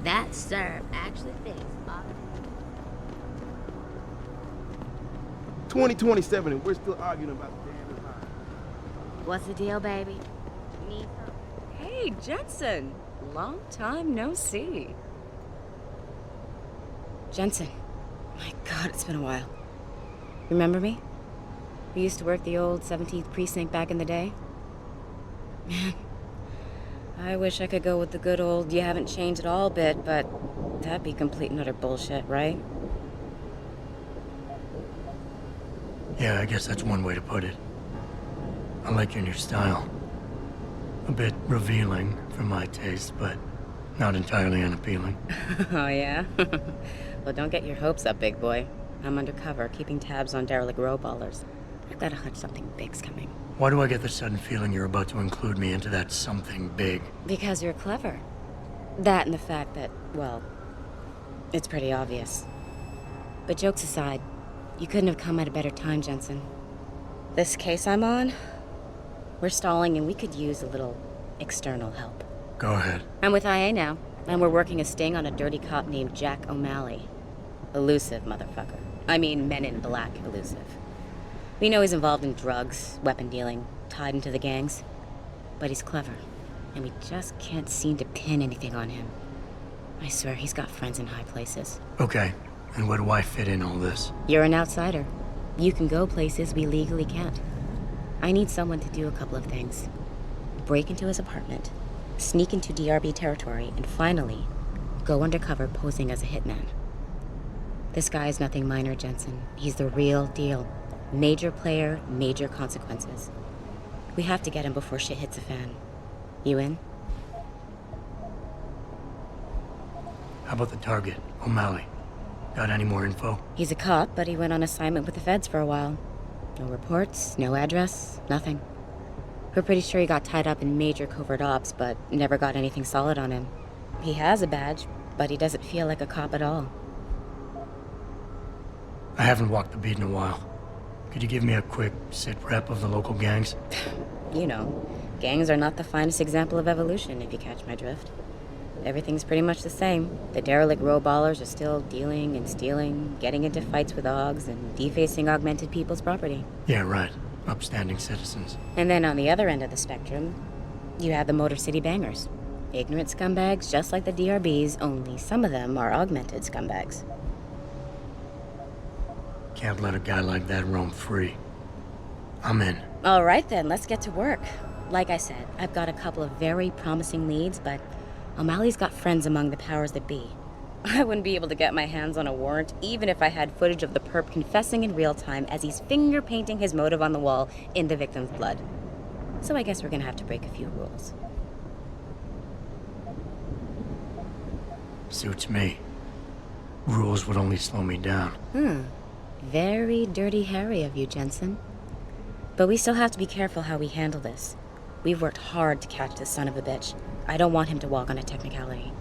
That, sir, actually fits. 2027 and we're still arguing about the damn design. What's the deal, baby? Need some? Hey, Jensen. Long time no see. Jensen. My God, it's been a while. Remember me? We used to work the old 17th precinct back in the day. Man, I wish I could go with the good old you haven't changed at all bit, but that'd be complete and utter bullshit, right? Yeah, I guess that's one way to put it. I like your new style. A bit revealing for my taste, but not entirely unappealing. Oh, yeah? Well, don't get your hopes up, big boy. I'm undercover, keeping tabs on derelict row-ballers. I've got a hunch something big's coming. Why do I get the sudden feeling you're about to include me into that something big? Because you're clever. That and the fact that, well, it's pretty obvious. But jokes aside, you couldn't have come at a better time, Jensen. This case I'm on, we're stalling and we could use a little external help. Go ahead. I'm with IA now, and we're working a sting on a dirty cop named Jack O'Malley. Elusive motherfucker. I mean, Men in Black elusive. We know he's involved in drugs, weapon dealing, tied into the gangs. But he's clever, and we just can't seem to pin anything on him. I swear he's got friends in high places. Okay, and where do I fit in all this? You're an outsider. You can go places we legally can't. I need someone to do a couple of things. Break into his apartment, sneak into DRB territory, and finally, go undercover posing as a hitman. This guy is nothing minor, Jensen. He's the real deal. Major player, major consequences. We have to get him before shit hits the fan. You in? How about the target, O'Malley? Got any more info? He's a cop, but he went on assignment with the feds for a while. No reports, no address, nothing. We're pretty sure he got tied up in major covert ops, but never got anything solid on him. He has a badge, but he doesn't feel like a cop at all. I haven't walked the beat in a while. Could you give me a quick sit rep of the local gangs? You know, gangs are not the finest example of evolution, if you catch my drift. Everything's pretty much the same. The derelict row-ballers are still dealing and stealing, getting into fights with OGs, and defacing augmented people's property. Yeah, right. Upstanding citizens. And then on the other end of the spectrum, you have the Motor City Bangers. Ignorant scumbags just like the DRBs, only some of them are augmented scumbags. Can't let a guy like that roam free. I'm in. All right then, let's get to work. Like I said, I've got a couple of very promising leads, but O'Malley's got friends among the powers that be. I wouldn't be able to get my hands on a warrant, even if I had footage of the perp confessing in real time as he's finger painting his motive on the wall in the victim's blood. So I guess we're gonna have to break a few rules. Suits me. Rules would only slow me down. Very dirty Harry of you, Jensen. But we still have to be careful how we handle this. We've worked hard to catch this son of a bitch. I don't want him to walk on a technicality.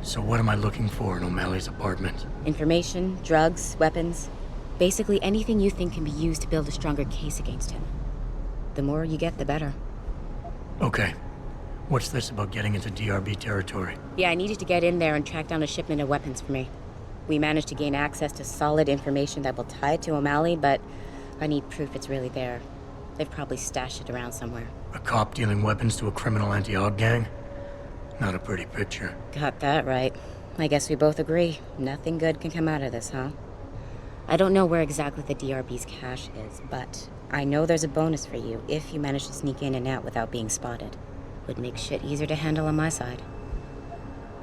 So what am I looking for in O'Malley's apartment? Information, drugs, weapons. Basically anything you think can be used to build a stronger case against him. The more you get, the better. Okay. What's this about getting into DRB territory? Yeah, I needed to get in there and track down a shipment of weapons for me. We managed to gain access to solid information that will tie it to O'Malley, but I need proof it's really there. They've probably stashed it around somewhere. A cop dealing weapons to a criminal anti-AUG gang? Not a pretty picture. Got that right. I guess we both agree. Nothing good can come out of this, huh? I don't know where exactly the DRB's cache is, but I know there's a bonus for you if you manage to sneak in and out without being spotted. Would make shit easier to handle on my side.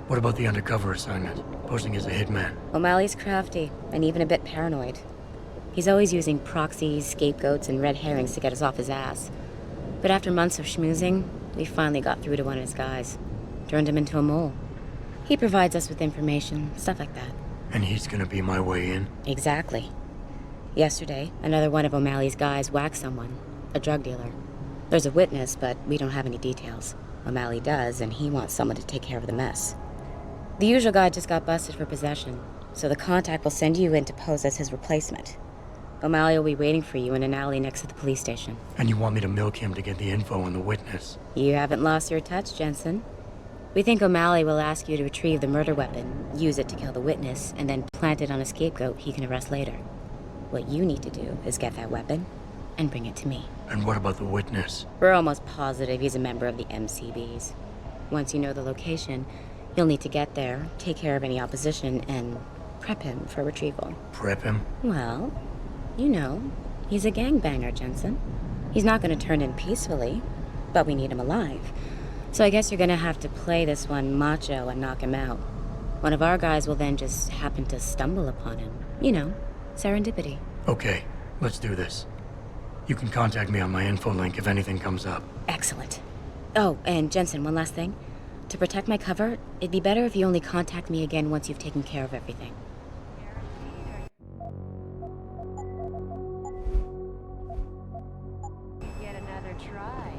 What about the undercover assignment? Posing as a hitman? O'Malley's crafty, and even a bit paranoid. He's always using proxies, scapegoats, and red herrings to get us off his ass. But after months of schmoozing, we finally got through to one of his guys. Turned him into a mole. He provides us with information, stuff like that. And he's gonna be my way in? Exactly. Yesterday, another one of O'Malley's guys whacked someone, a drug dealer. There's a witness, but we don't have any details. O'Malley does, and he wants someone to take care of the mess. The usual guy just got busted for possession, so the contact will send you in to pose as his replacement. O'Malley will be waiting for you in an alley next to the police station. And you want me to milk him to get the info on the witness? You haven't lost your touch, Jensen. We think O'Malley will ask you to retrieve the murder weapon, use it to kill the witness, and then plant it on a scapegoat he can arrest later. What you need to do is get that weapon and bring it to me. And what about the witness? We're almost positive he's a member of the MCBs. Once you know the location, you'll need to get there, take care of any opposition, and prep him for retrieval. Prep him? Well, you know, he's a gangbanger, Jensen. He's not going to turn in peacefully, but we need him alive. So I guess you're going to have to play this one macho and knock him out. One of our guys will then just happen to stumble upon him. You know, serendipity. Okay, let's do this. You can contact me on my info link if anything comes up. Excellent. Oh, and Jensen, one last thing. To protect my cover, it'd be better if you only contact me again once you've taken care of everything. Get another try.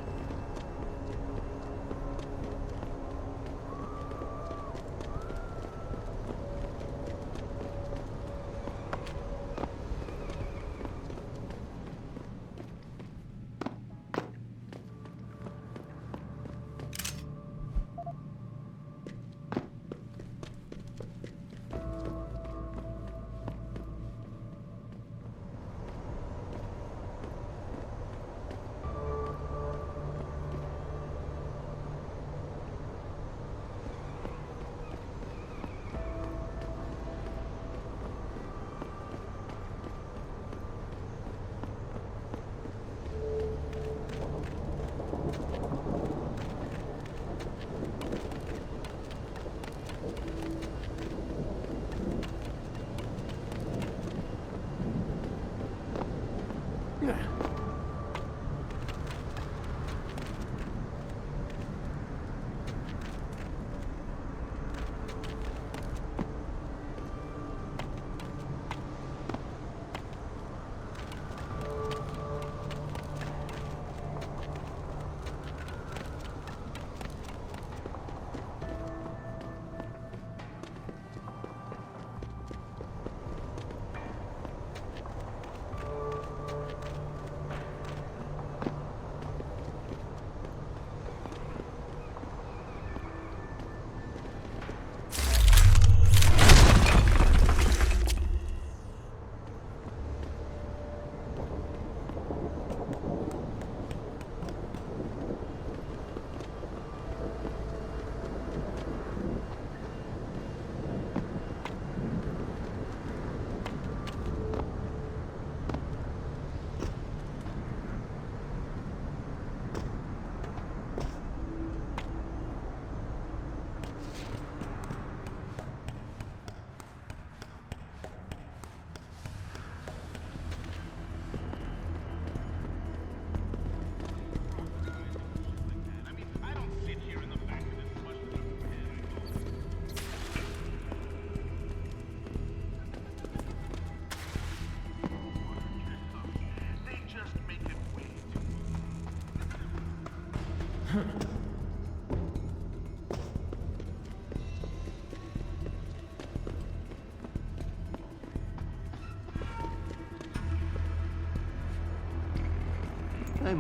I'm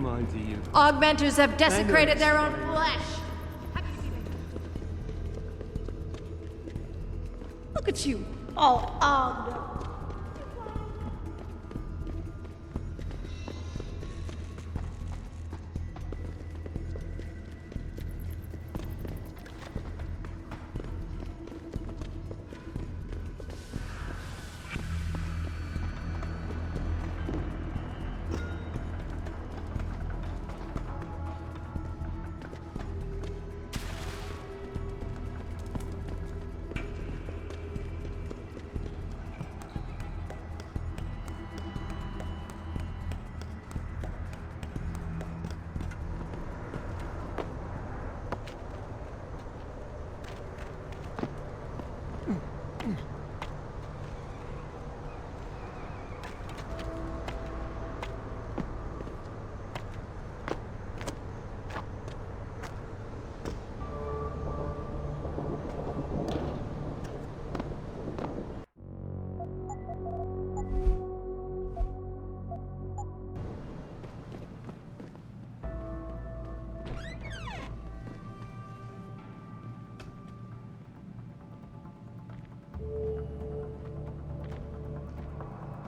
on to you. Augmenters have desecrated their own flesh. Look at you, all ogged.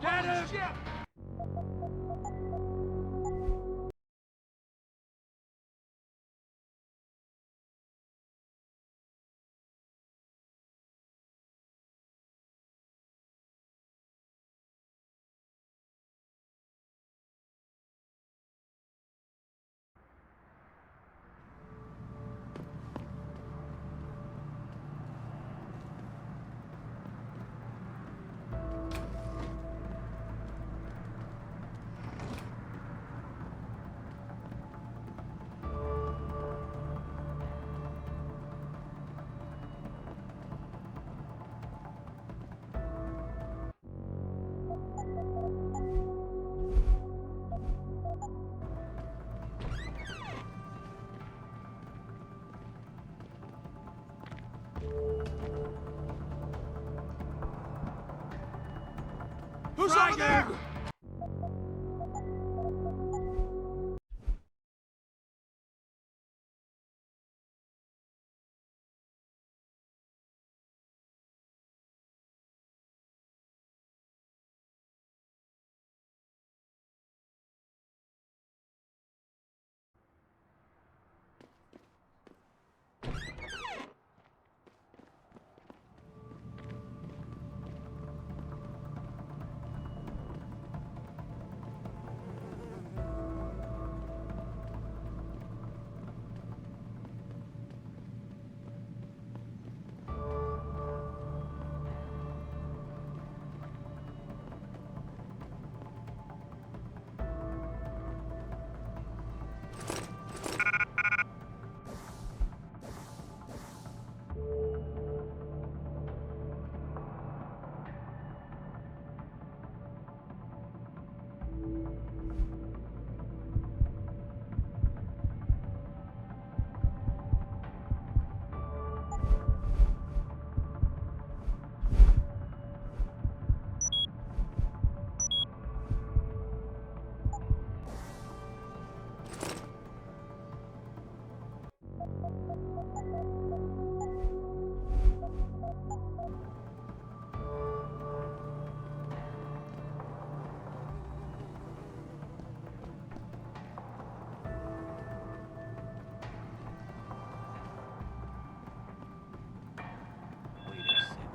Get him! Who's over there?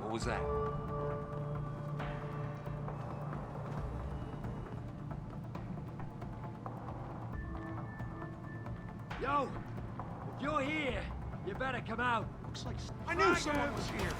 What was that? Yo, if you're here, you better come out. Looks like I knew someone was here.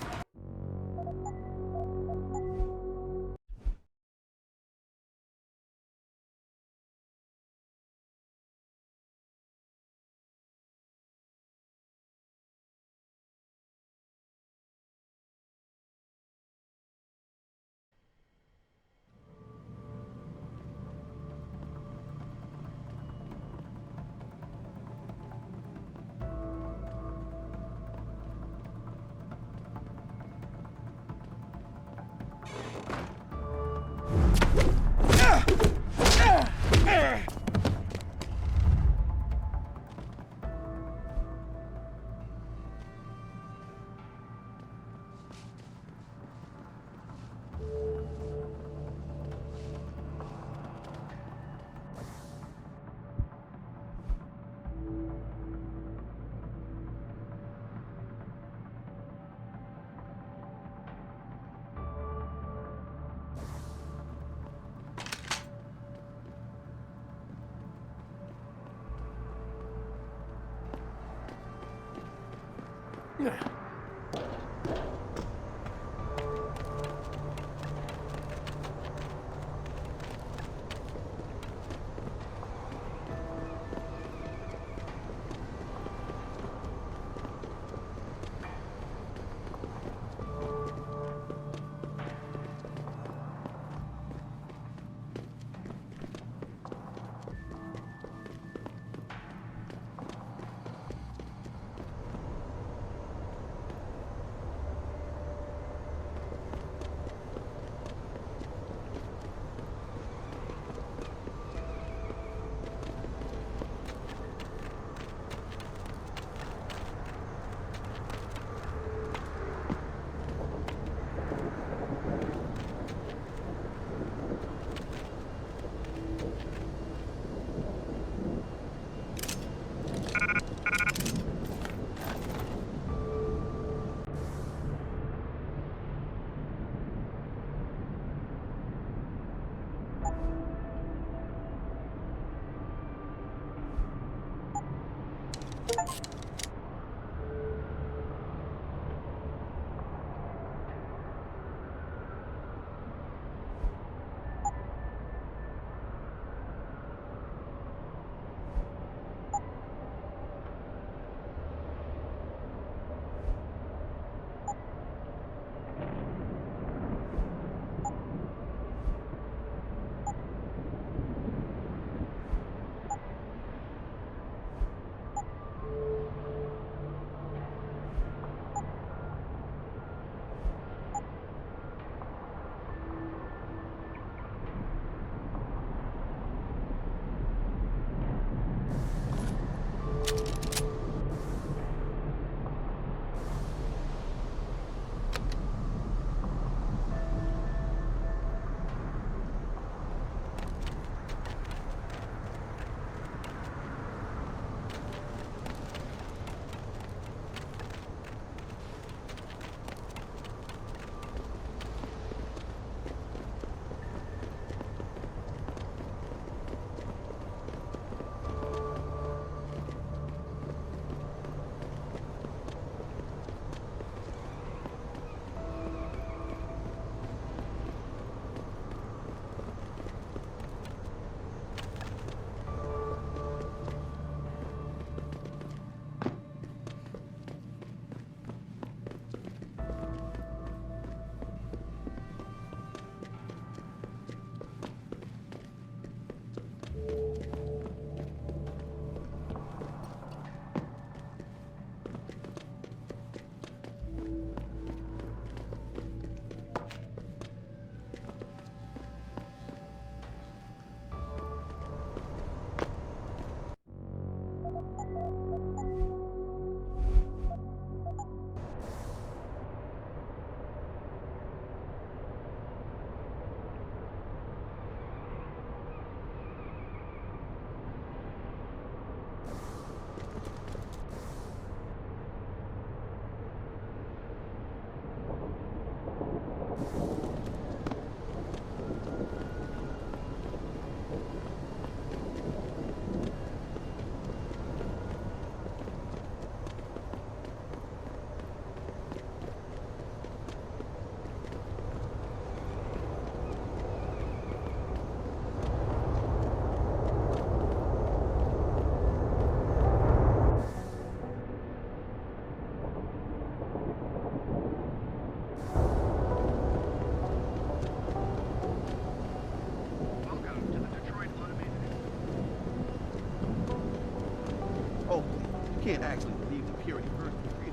can't actually believe the purity first degree.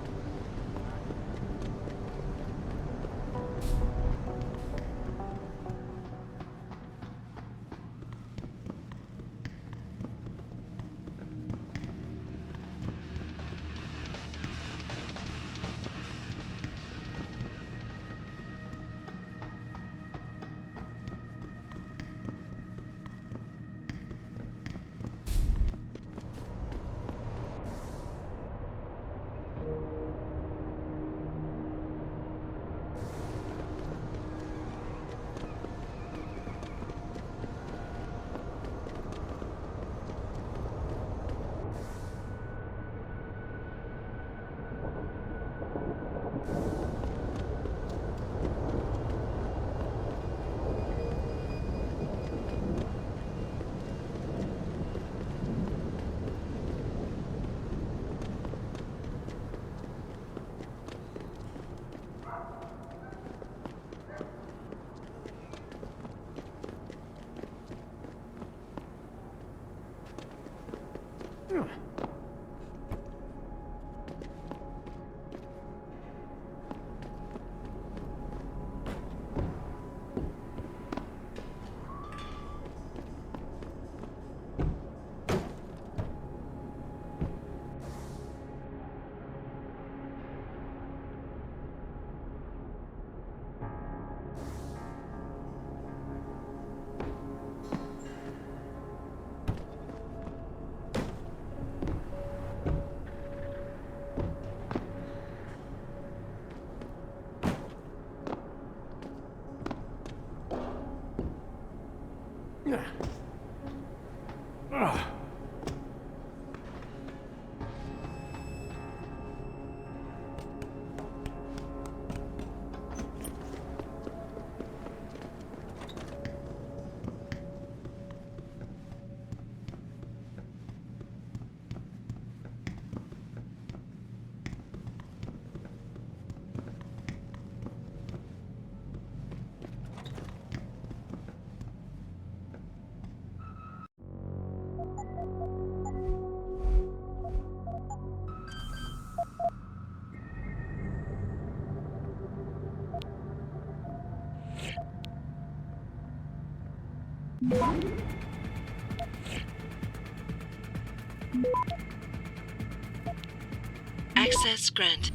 Access granted.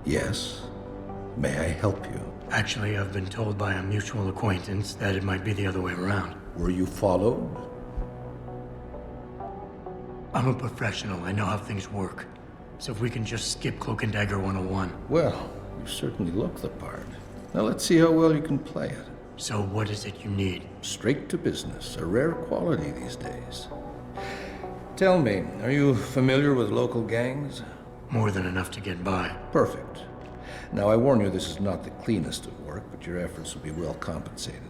Yes. May I help you? Actually, I've been told by a mutual acquaintance that it might be the other way around. Were you followed? I'm a professional. I know how things work. So if we can just skip Cloak and Dagger 101. Well, you certainly look the part. Now let's see how well you can play it. So what is it you need? Straight to business. A rare quality these days. Tell me, are you familiar with local gangs? More than enough to get by. Perfect. Now, I warn you, this is not the cleanest of work, but your efforts will be well compensated.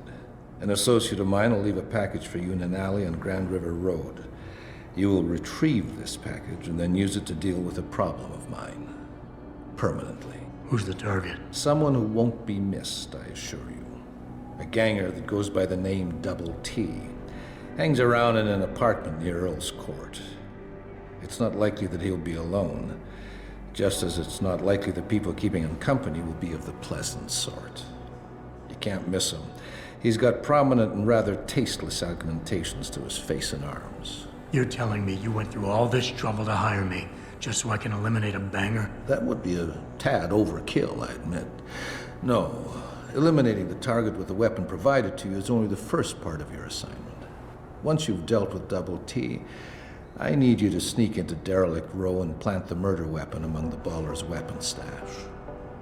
An associate of mine will leave a package for you in an alley on Grand River Road. You will retrieve this package and then use it to deal with a problem of mine. Permanently. Who's the target? Someone who won't be missed, I assure you. A ganger that goes by the name Double T. Hangs around in an apartment near Earl's Court. It's not likely that he'll be alone, just as it's not likely the people keeping him company will be of the pleasant sort. You can't miss him. He's got prominent and rather tasteless augmentations to his face and arms. You're telling me you went through all this trouble to hire me, just so I can eliminate a banger? That would be a tad overkill, I admit. No, eliminating the target with the weapon provided to you is only the first part of your assignment. Once you've dealt with Double T, I need you to sneak into Derelict Row and plant the murder weapon among the Baller's weapon stash.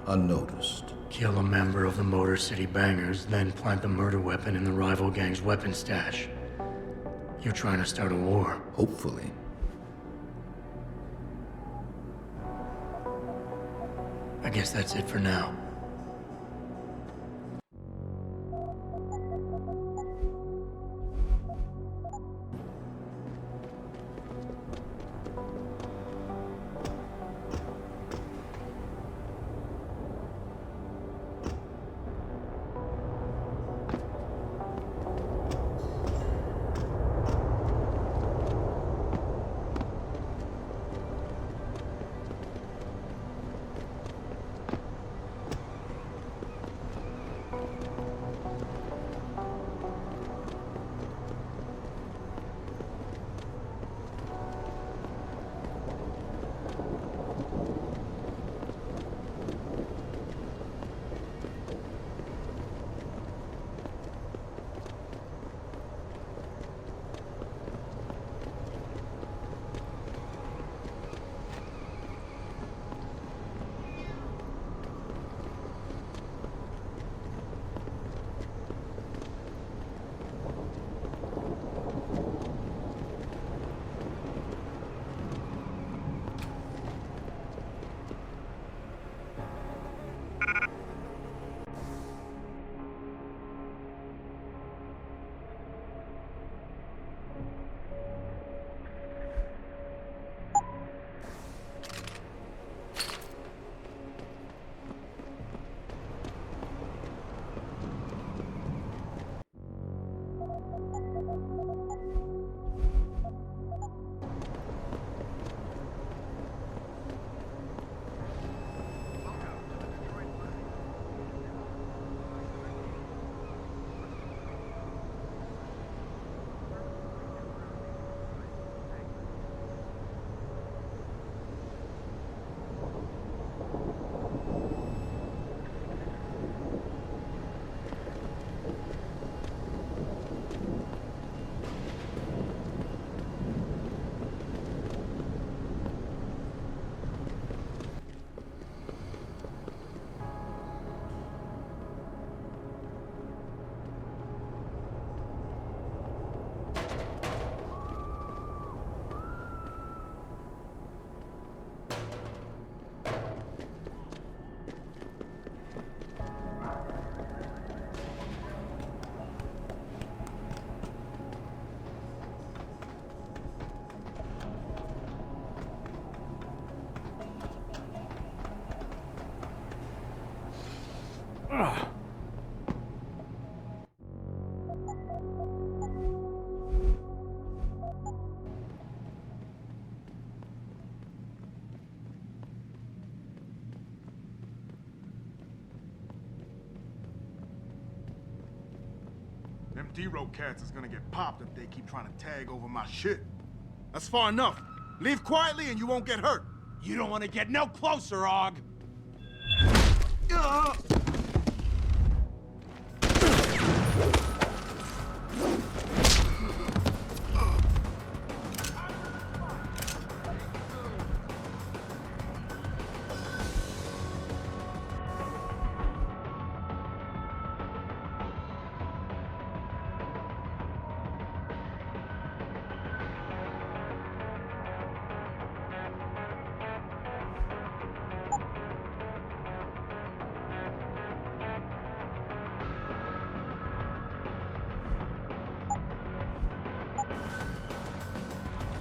Unnoticed. Kill a member of the Motor City Bangers, then plant the murder weapon in the rival gang's weapon stash. You're trying to start a war. Hopefully. I guess that's it for now. Them D-Row cats is gonna get popped if they keep trying to tag over my shit. That's far enough. Leave quietly and you won't get hurt. You don't want to get no closer, Og.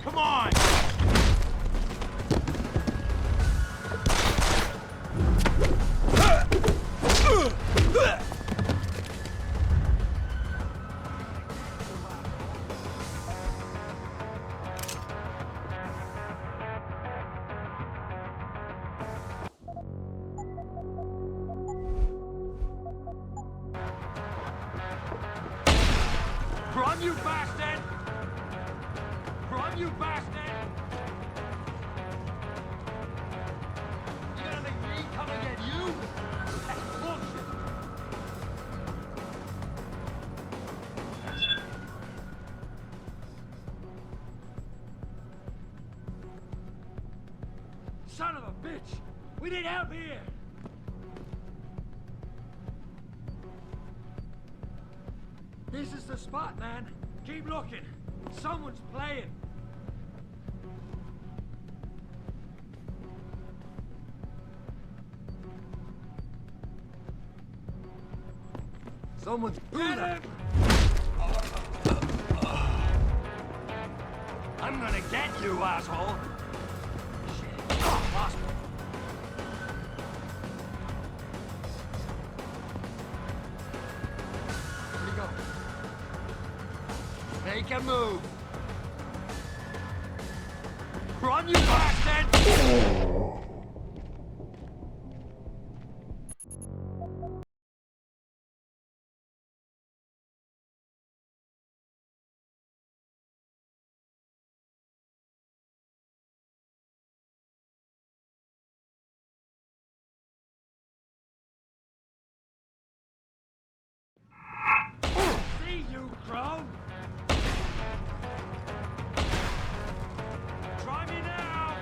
Come on! Run, you bastard! Run, you bastard! You gonna make me come and get you? That's bullshit! Son of a bitch! We need help here! This is the spot, man. Keep looking. Someone's playing. Someone's get him! I'm gonna get you, asshole. Shit. Oh, lost me. Where'd he go? Make a move. Run, you bastard! See you, Crow! Try me now!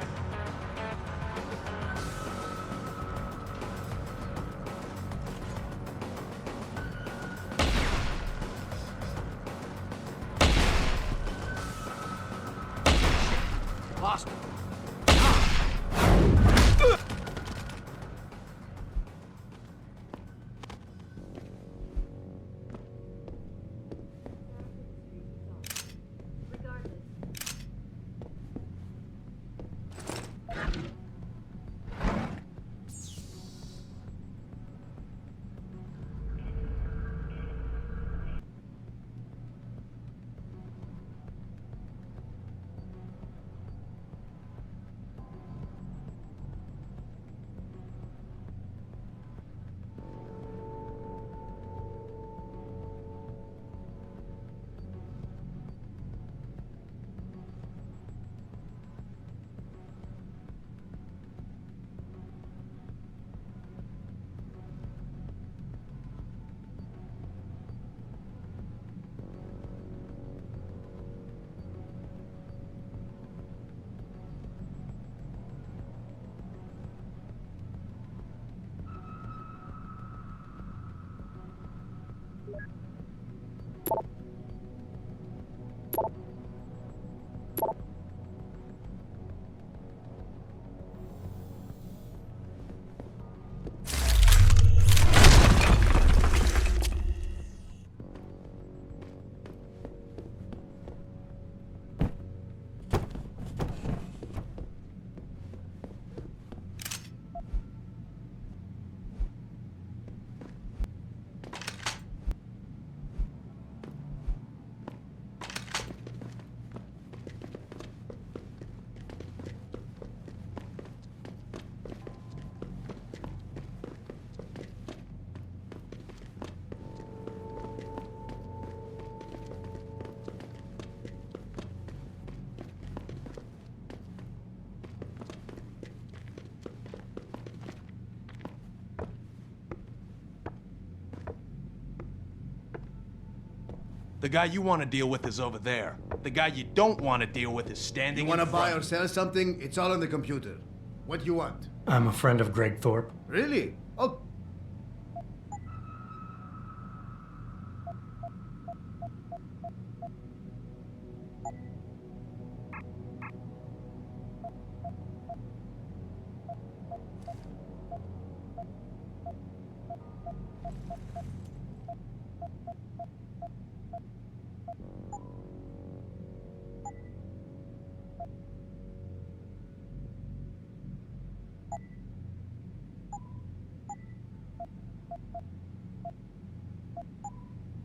The guy you want to deal with is over there. The guy you don't want to deal with is standing You want to in buy front. or sell something? It's all on the computer. What do you want? I'm a friend of Greg Thorpe. Really? Oh.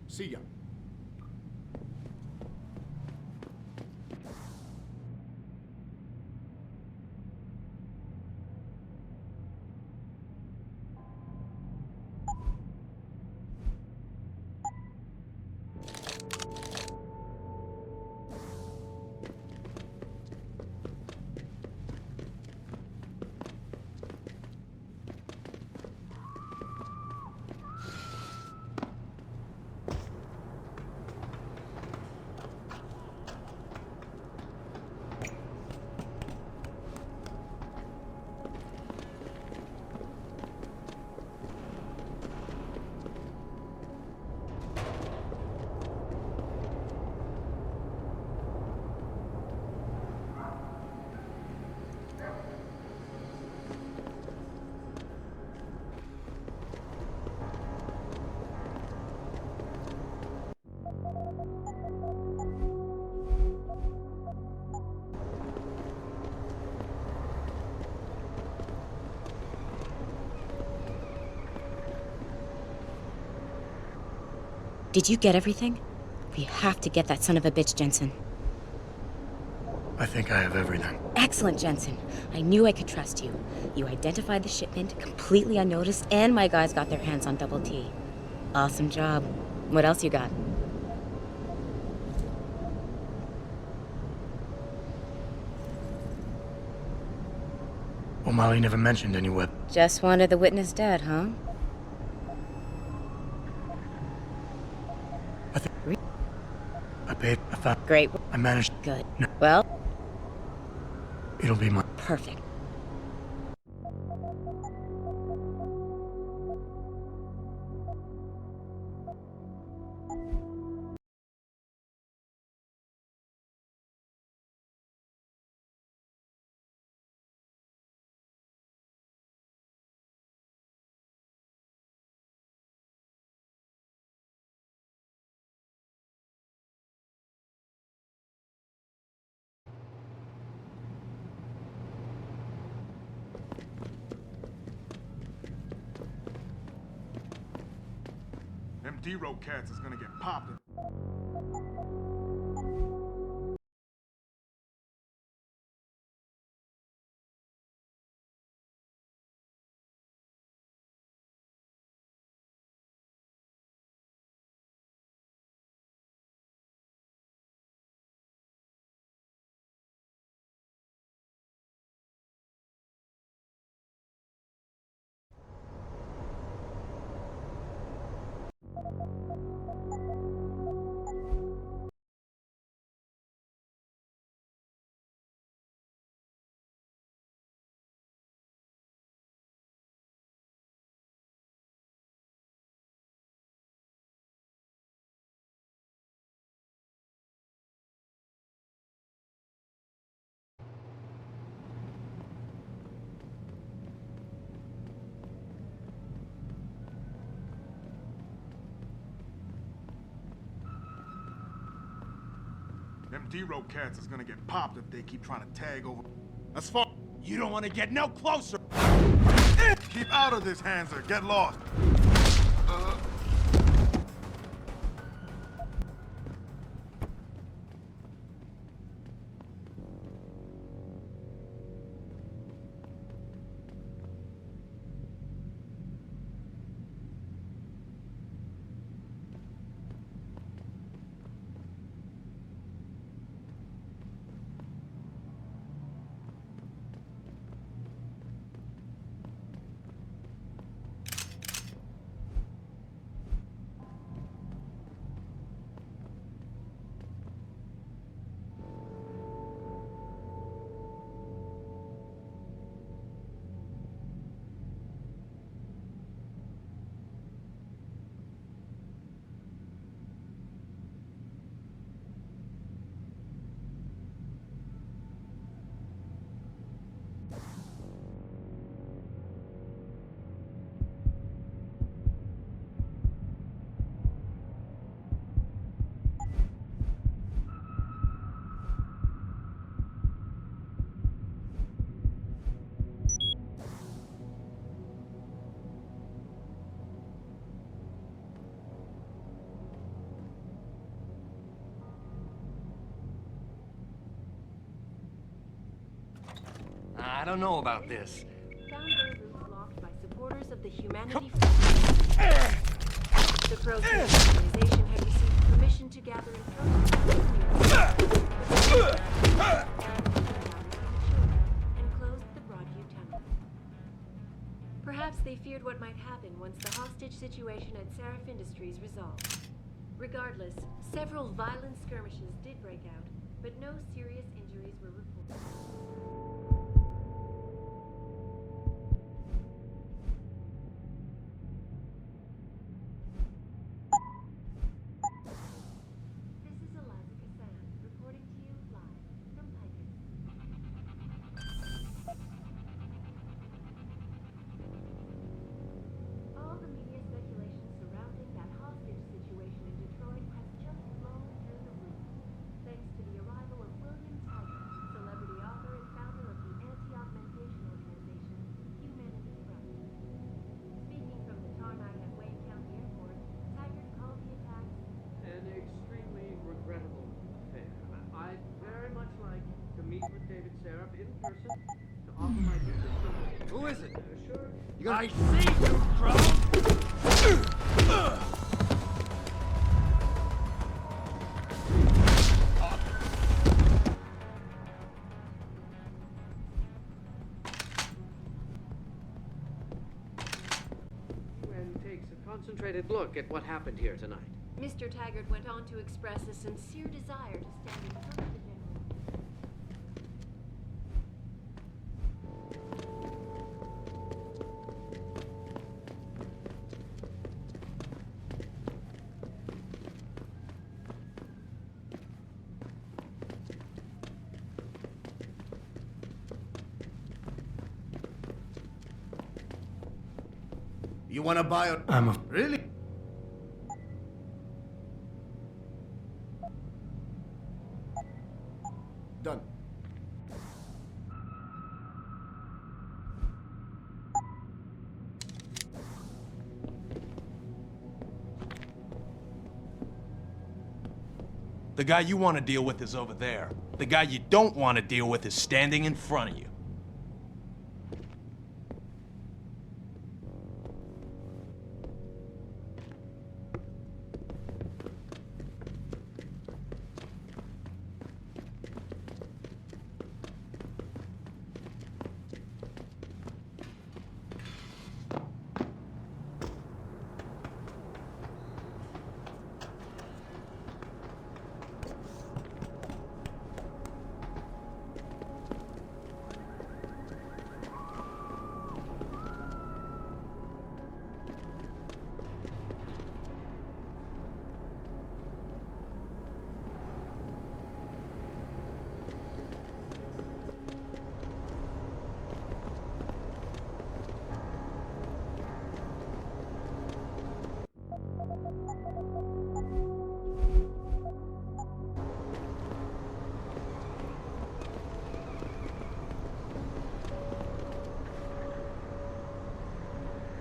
See ya. Did you get everything? We have to get that son of a bitch, Jensen. I think I have everything. Excellent, Jensen. I knew I could trust you. You identified the shipment completely unnoticed, and my guys got their hands on Double T. Awesome job. What else you got? O'Malley never mentioned any weapon. Just wanted the witness dead, huh? I found. Great. I managed. Good. No. Well? It'll be my. Perfect. Them D-Row cats is gonna get popped. Them D-Row cats is gonna get popped if they keep trying to tag over. That's far. You don't want to get no closer. Keep out of this, Hanser. Get lost. I don't know about this. Found their route blocked by supporters of the Humanity Front. The pro-Jewish organization had received permission to gather in and closed the Broadview tunnel. Perhaps they feared what might happen once the hostage situation at Seraph Industries resolved. Regardless, several violent skirmishes did break out, but no serious injuries were reported. Who is it? Sure. I see you, drone! And takes a concentrated look at what happened here tonight. Mr. Taggart went on to express a sincere desire to stand in front of the general. You want to buy a... Really? Done. The guy you want to deal with is over there. The guy you don't want to deal with is standing in front of you.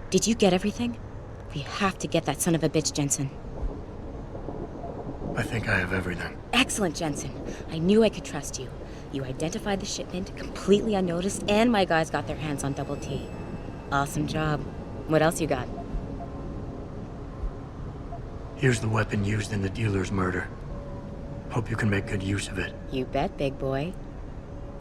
Did you get everything? We have to get that son of a bitch, Jensen. I think I have everything. Excellent, Jensen. I knew I could trust you. You identified the shipment completely unnoticed, and my guys got their hands on Double T. Awesome job. What else you got? Here's the weapon used in the dealer's murder. Hope you can make good use of it. You bet, big boy.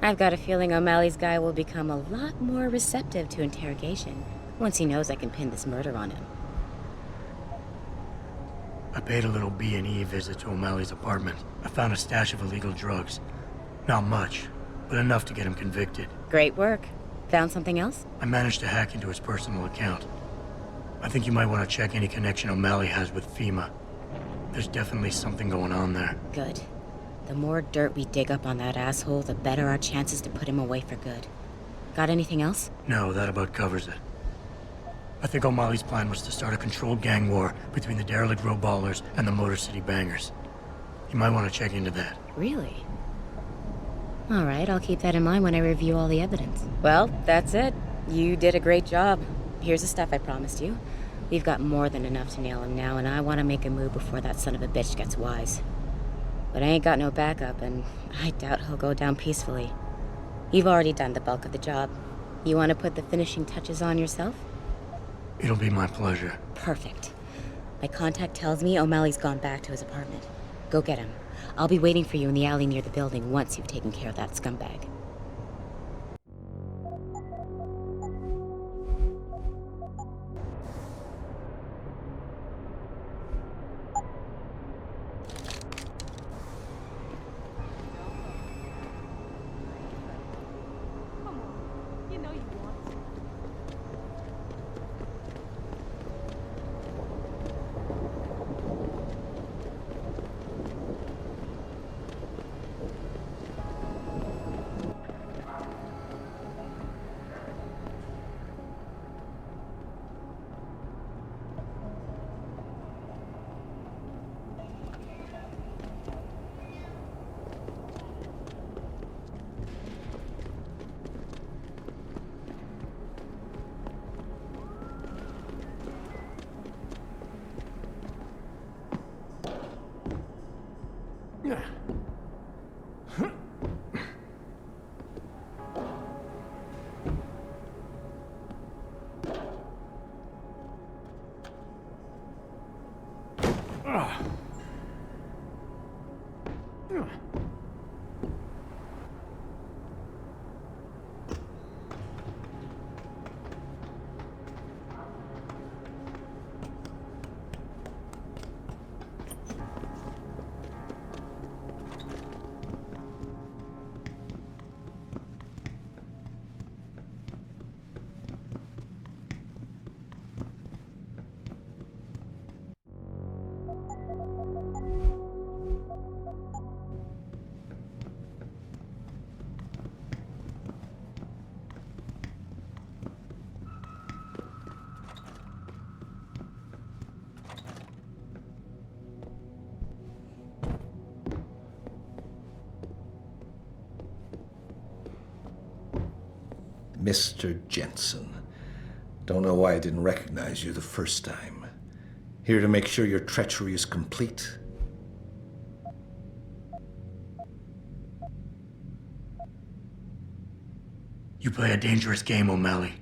I've got a feeling O'Malley's guy will become a lot more receptive to interrogation once he knows I can pin this murder on him. I paid a little B&E visit to O'Malley's apartment. I found a stash of illegal drugs. Not much, but enough to get him convicted. Great work. Found something else? I managed to hack into his personal account. I think you might want to check any connection O'Malley has with FEMA. There's definitely something going on there. Good. The more dirt we dig up on that asshole, the better our chances to put him away for good. Got anything else? No, that about covers it. I think O'Malley's plan was to start a controlled gang war between the derelict road ballers and the Motor City bangers. You might want to check into that. Really? All right, I'll keep that in mind when I review all the evidence. Well, that's it. You did a great job. Here's the stuff I promised you. We've got more than enough to nail him now, and I want to make a move before that son of a bitch gets wise. But I ain't got no backup, and I doubt he'll go down peacefully. You've already done the bulk of the job. You want to put the finishing touches on yourself? It'll be my pleasure. Perfect. My contact tells me O'Malley's gone back to his apartment. Go get him. I'll be waiting for you in the alley near the building once you've taken care of that scumbag. Mr. Jensen. Don't know why I didn't recognize you the first time. Here to make sure your treachery is complete. You play a dangerous game, O'Malley.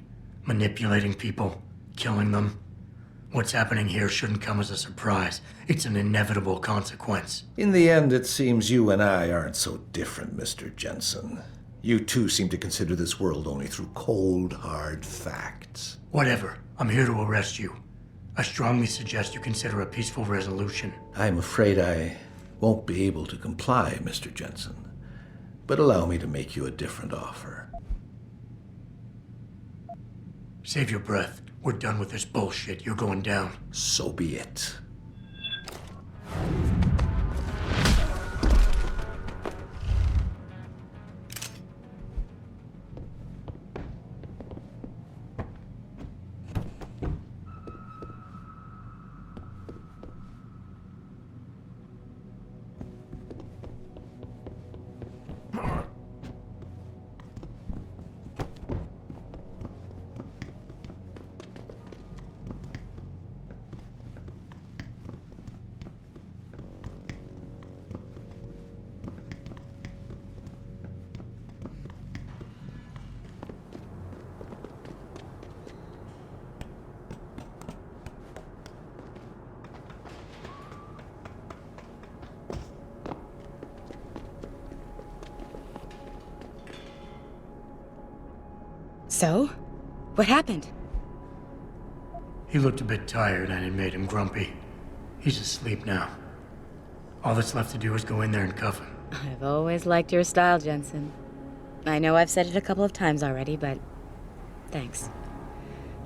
Manipulating people, killing them. What's happening here shouldn't come as a surprise. It's an inevitable consequence. In the end, it seems you and I aren't so different, Mr. Jensen. You too seem to consider this world only through cold, hard facts. Whatever. I'm here to arrest you. I strongly suggest you consider a peaceful resolution. I'm afraid I won't be able to comply, Mr. Jensen. But allow me to make you a different offer. Save your breath. We're done with this bullshit. You're going down. So be it. So? What happened? He looked a bit tired and it made him grumpy. He's asleep now. All that's left to do is go in there and cuff him. I've always liked your style, Jensen. I know I've said it a couple of times already, but thanks.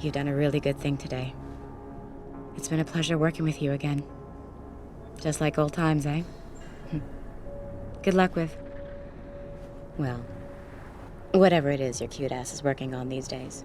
You've done a really good thing today. It's been a pleasure working with you again. Just like old times, eh? Good luck with, well, whatever it is your cute ass is working on these days.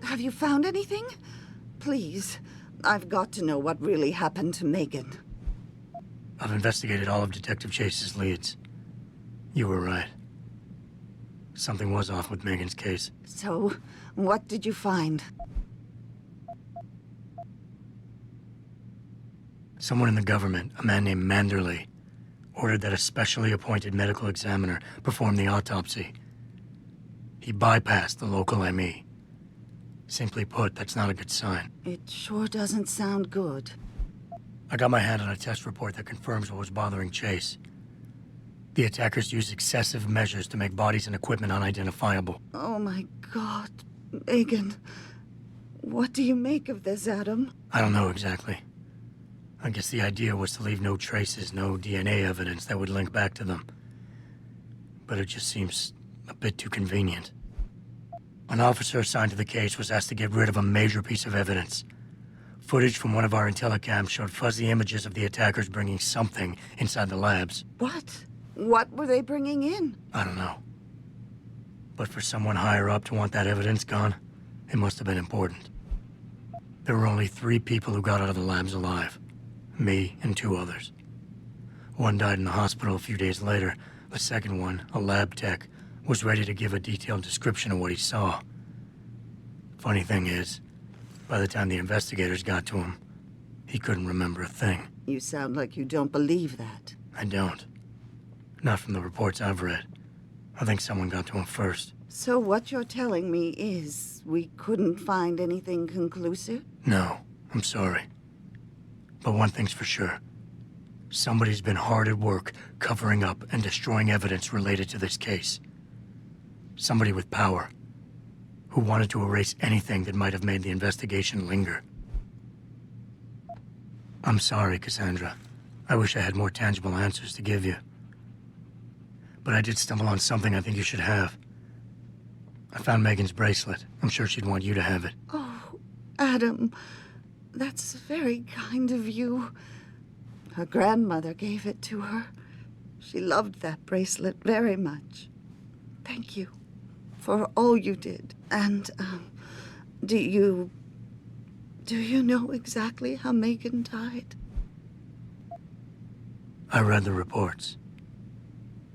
Have you found anything? Please, I've got to know what really happened to Megan. I've investigated all of Detective Chase's leads. You were right. Something was off with Megan's case. So, what did you find? Someone in the government, a man named Manderley, ordered that a specially appointed medical examiner perform the autopsy. He bypassed the local ME. Simply put, that's not a good sign. It sure doesn't sound good. I got my hand on a test report that confirms what was bothering Chase. The attackers used excessive measures to make bodies and equipment unidentifiable. Oh my God, Megan. What do you make of this, Adam? I don't know exactly. I guess the idea was to leave no traces, no DNA evidence that would link back to them. But it just seems a bit too convenient. An officer assigned to the case was asked to get rid of a major piece of evidence. Footage from one of our intellicams showed fuzzy images of the attackers bringing something inside the labs. What? What were they bringing in? I don't know. But for someone higher up to want that evidence gone, it must have been important. There were only 3 people who got out of the labs alive. Me and 2 others. One died in the hospital a few days later. The second one, a lab tech, was ready to give a detailed description of what he saw. Funny thing is, by the time the investigators got to him, he couldn't remember a thing. You sound like you don't believe that. I don't. Not from the reports I've read. I think someone got to him first. So what you're telling me is we couldn't find anything conclusive? No, I'm sorry. But one thing's for sure. Somebody's been hard at work covering up and destroying evidence related to this case. Somebody with power, who wanted to erase anything that might have made the investigation linger. I'm sorry, Cassandra. I wish I had more tangible answers to give you. But I did stumble on something I think you should have. I found Megan's bracelet. I'm sure she'd want you to have it. Oh, Adam, that's very kind of you. Her grandmother gave it to her. She loved that bracelet very much. Thank you for all you did. And, do you know exactly how Megan died? I read the reports.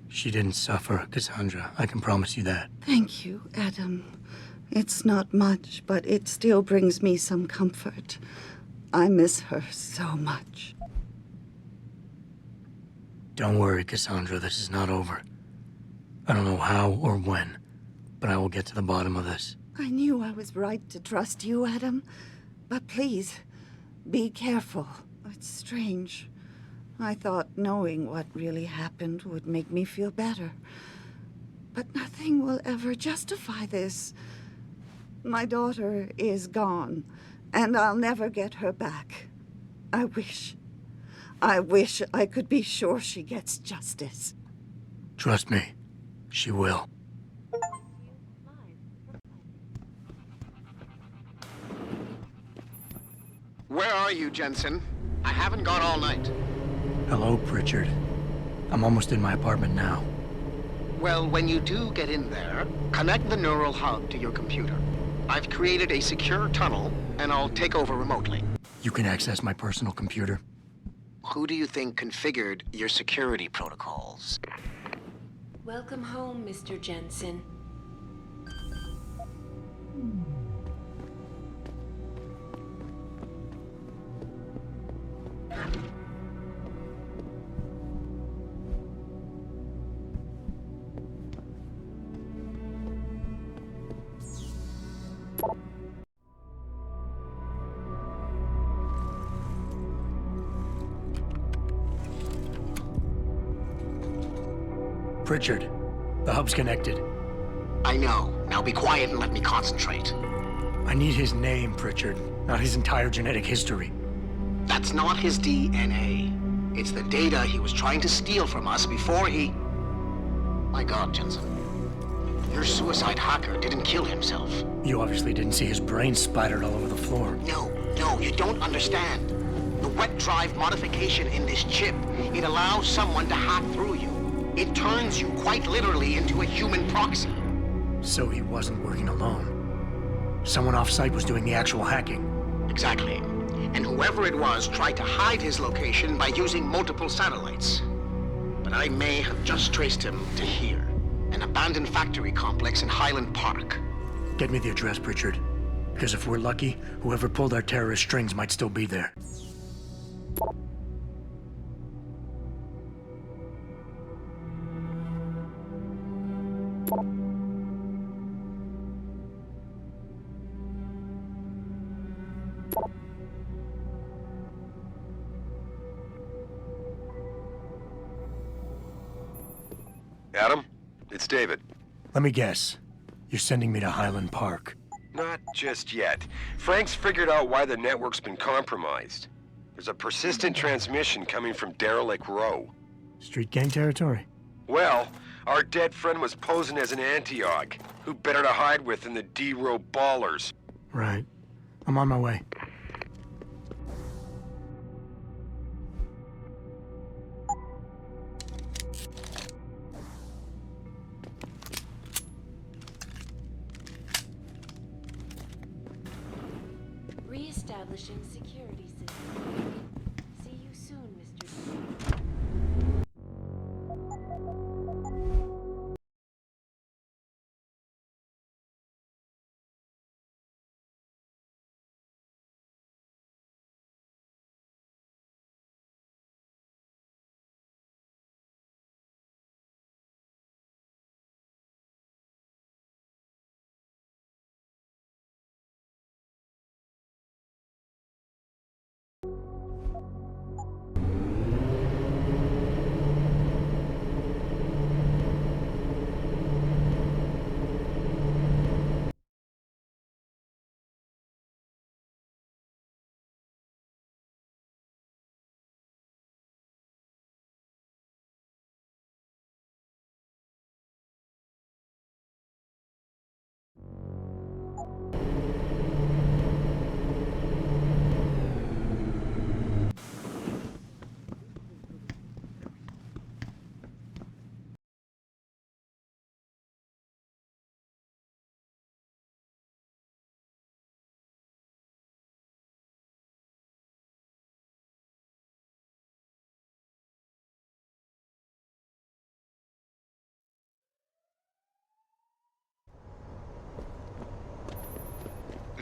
She didn't suffer, Cassandra. I can promise you that. Thank you, Adam. It's not much, but it still brings me some comfort. I miss her so much. Don't worry, Cassandra. This is not over. I don't know how or when, but I will get to the bottom of this. I knew I was right to trust you, Adam. But please, be careful. It's strange. I thought knowing what really happened would make me feel better. But nothing will ever justify this. My daughter is gone, and I'll never get her back. I wish I could be sure she gets justice. Trust me, she will. Where are you, Jensen? I haven't gone all night. Hello, Pritchard. I'm almost in my apartment now. Well, when you do get in there, connect the neural hub to your computer. I've created a secure tunnel, and I'll take over remotely. You can access my personal computer. Who do you think configured your security protocols? Welcome home, Mr. Jensen. Pritchard, the hub's connected. I know. Now be quiet and let me concentrate. I need his name, Pritchard, not his entire genetic history. That's not his DNA. It's the data he was trying to steal from us before he... My God, Jensen. Your suicide hacker didn't kill himself. You obviously didn't see his brain splattered all over the floor. No, you don't understand. The wet drive modification in this chip, it allows someone to hack through you. It turns you quite literally into a human proxy. So he wasn't working alone. Someone off-site was doing the actual hacking. Exactly. And whoever it was tried to hide his location by using multiple satellites. But I may have just traced him to here, an abandoned factory complex in Highland Park. Get me the address, Pritchard. Because if we're lucky, whoever pulled our terrorist strings might still be there. Adam, it's David. Let me guess. You're sending me to Highland Park. Not just yet. Frank's figured out why the network's been compromised. There's a persistent transmission coming from Derelict Row. Street gang territory? Well, our dead friend was posing as an Antioch. Who better to hide with than the D-Row ballers? Right. I'm on my way. Reestablishing security system. See you soon, Mr. D.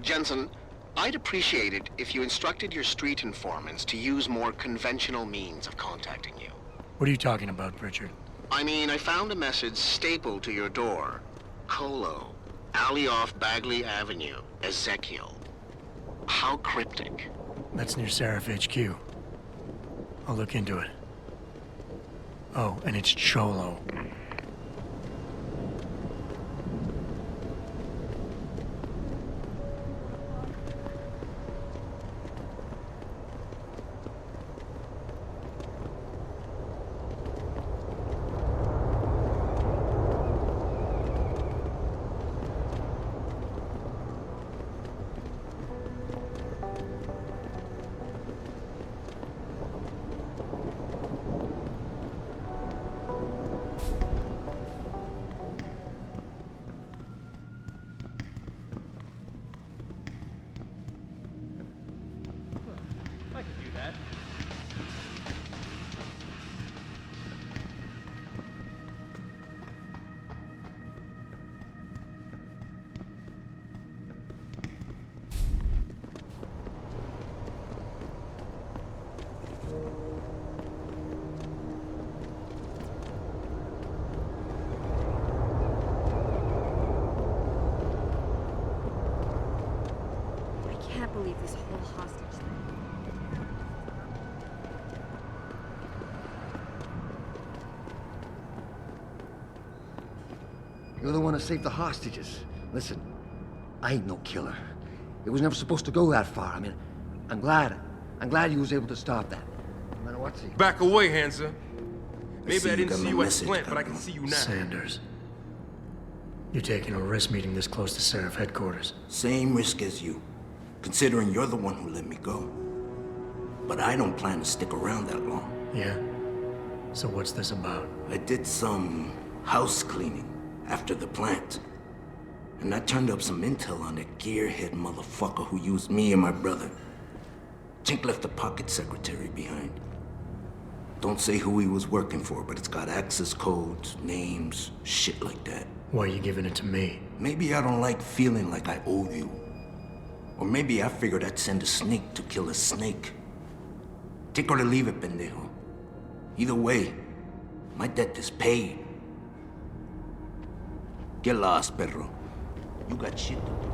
Jensen, I'd appreciate it if you instructed your street informants to use more conventional means of contacting you. What are you talking about, Pritchard? I mean, I found a message stapled to your door. Colo, alley off Bagley Avenue, Ezekiel. How cryptic. That's near Seraph HQ. I'll look into it. Oh, and it's Cholo. I could do that. I can't believe this whole hostage thing. You're the one that saved the hostages. Listen, I ain't no killer. It was never supposed to go that far. I mean, I'm glad you was able to stop that. No matter what's here. Back away, Hansa. Maybe I didn't see you at message Flint, but I can see you now. Sanders. You're taking a risk meeting this close to Seraph headquarters. Same risk as you, considering you're the one who let me go. But I don't plan to stick around that long. Yeah? So what's this about? I did some house cleaning after the plant. And I turned up some intel on that gearhead motherfucker who used me and my brother. Chink left the pocket secretary behind. Don't say who he was working for, but it's got access codes, names, shit like that. Why are you giving it to me? Maybe I don't like feeling like I owe you. Or maybe I figured I'd send a snake to kill a snake. Take or to leave it, pendejo. Either way, my debt is paid. Get lost, perro. You got shit to do.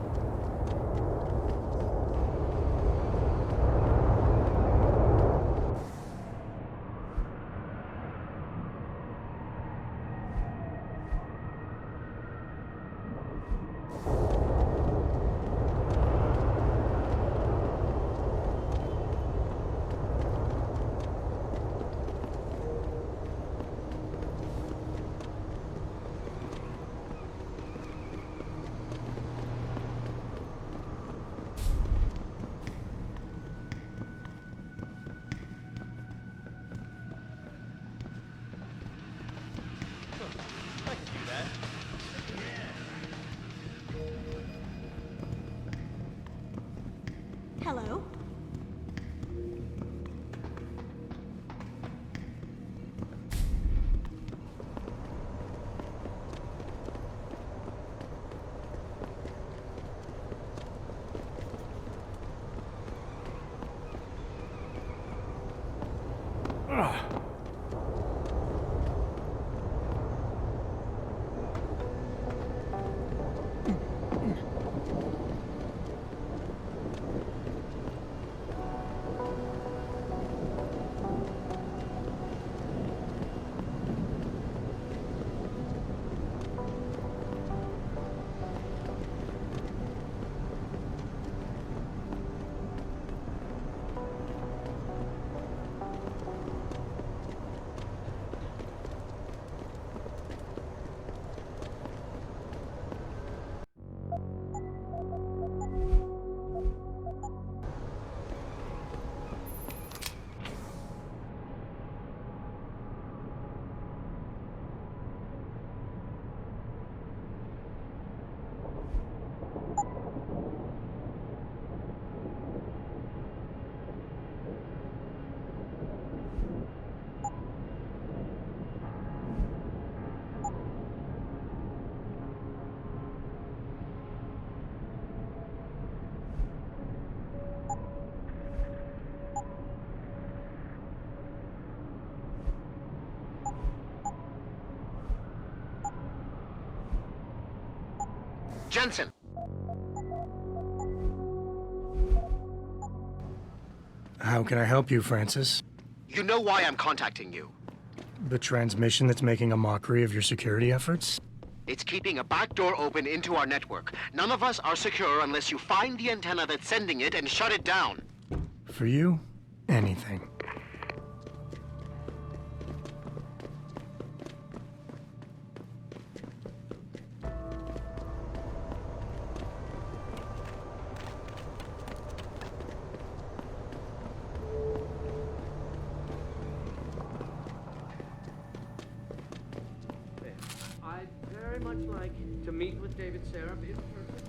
Hello? Jensen! How can I help you, Francis? You know why I'm contacting you. The transmission that's making a mockery of your security efforts? It's keeping a back door open into our network. None of us are secure unless you find the antenna that's sending it and shut it down. For you, anything. I'd very much like to meet with David Seraph in person.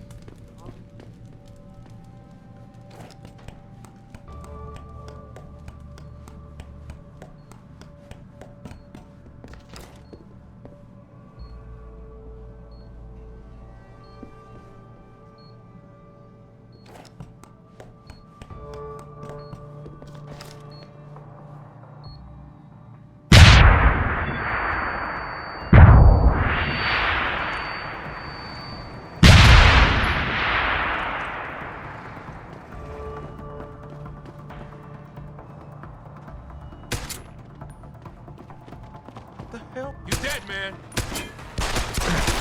The hell? You dead, man.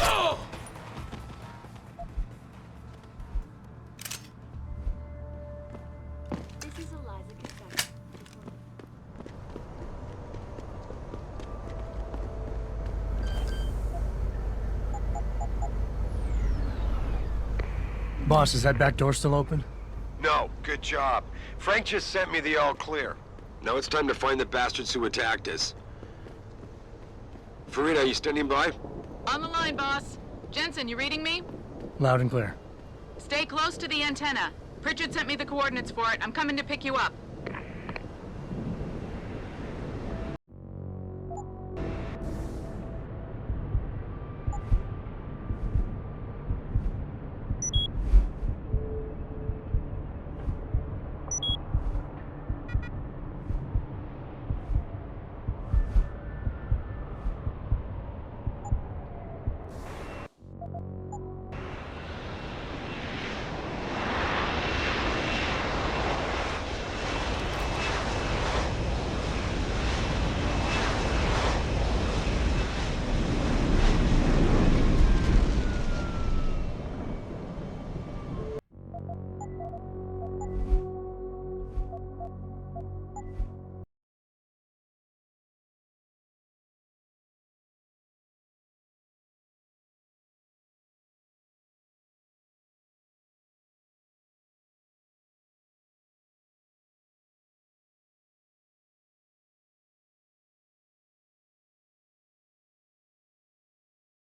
Oh! This is Eliza Cassetta. Boss, is that back door still open? No, good job. Frank just sent me the all clear. Now it's time to find the bastards who attacked us. Farina, you standing by? On the line, boss. Jensen, you reading me? Loud and clear. Stay close to the antenna. Pritchard sent me the coordinates for it. I'm coming to pick you up.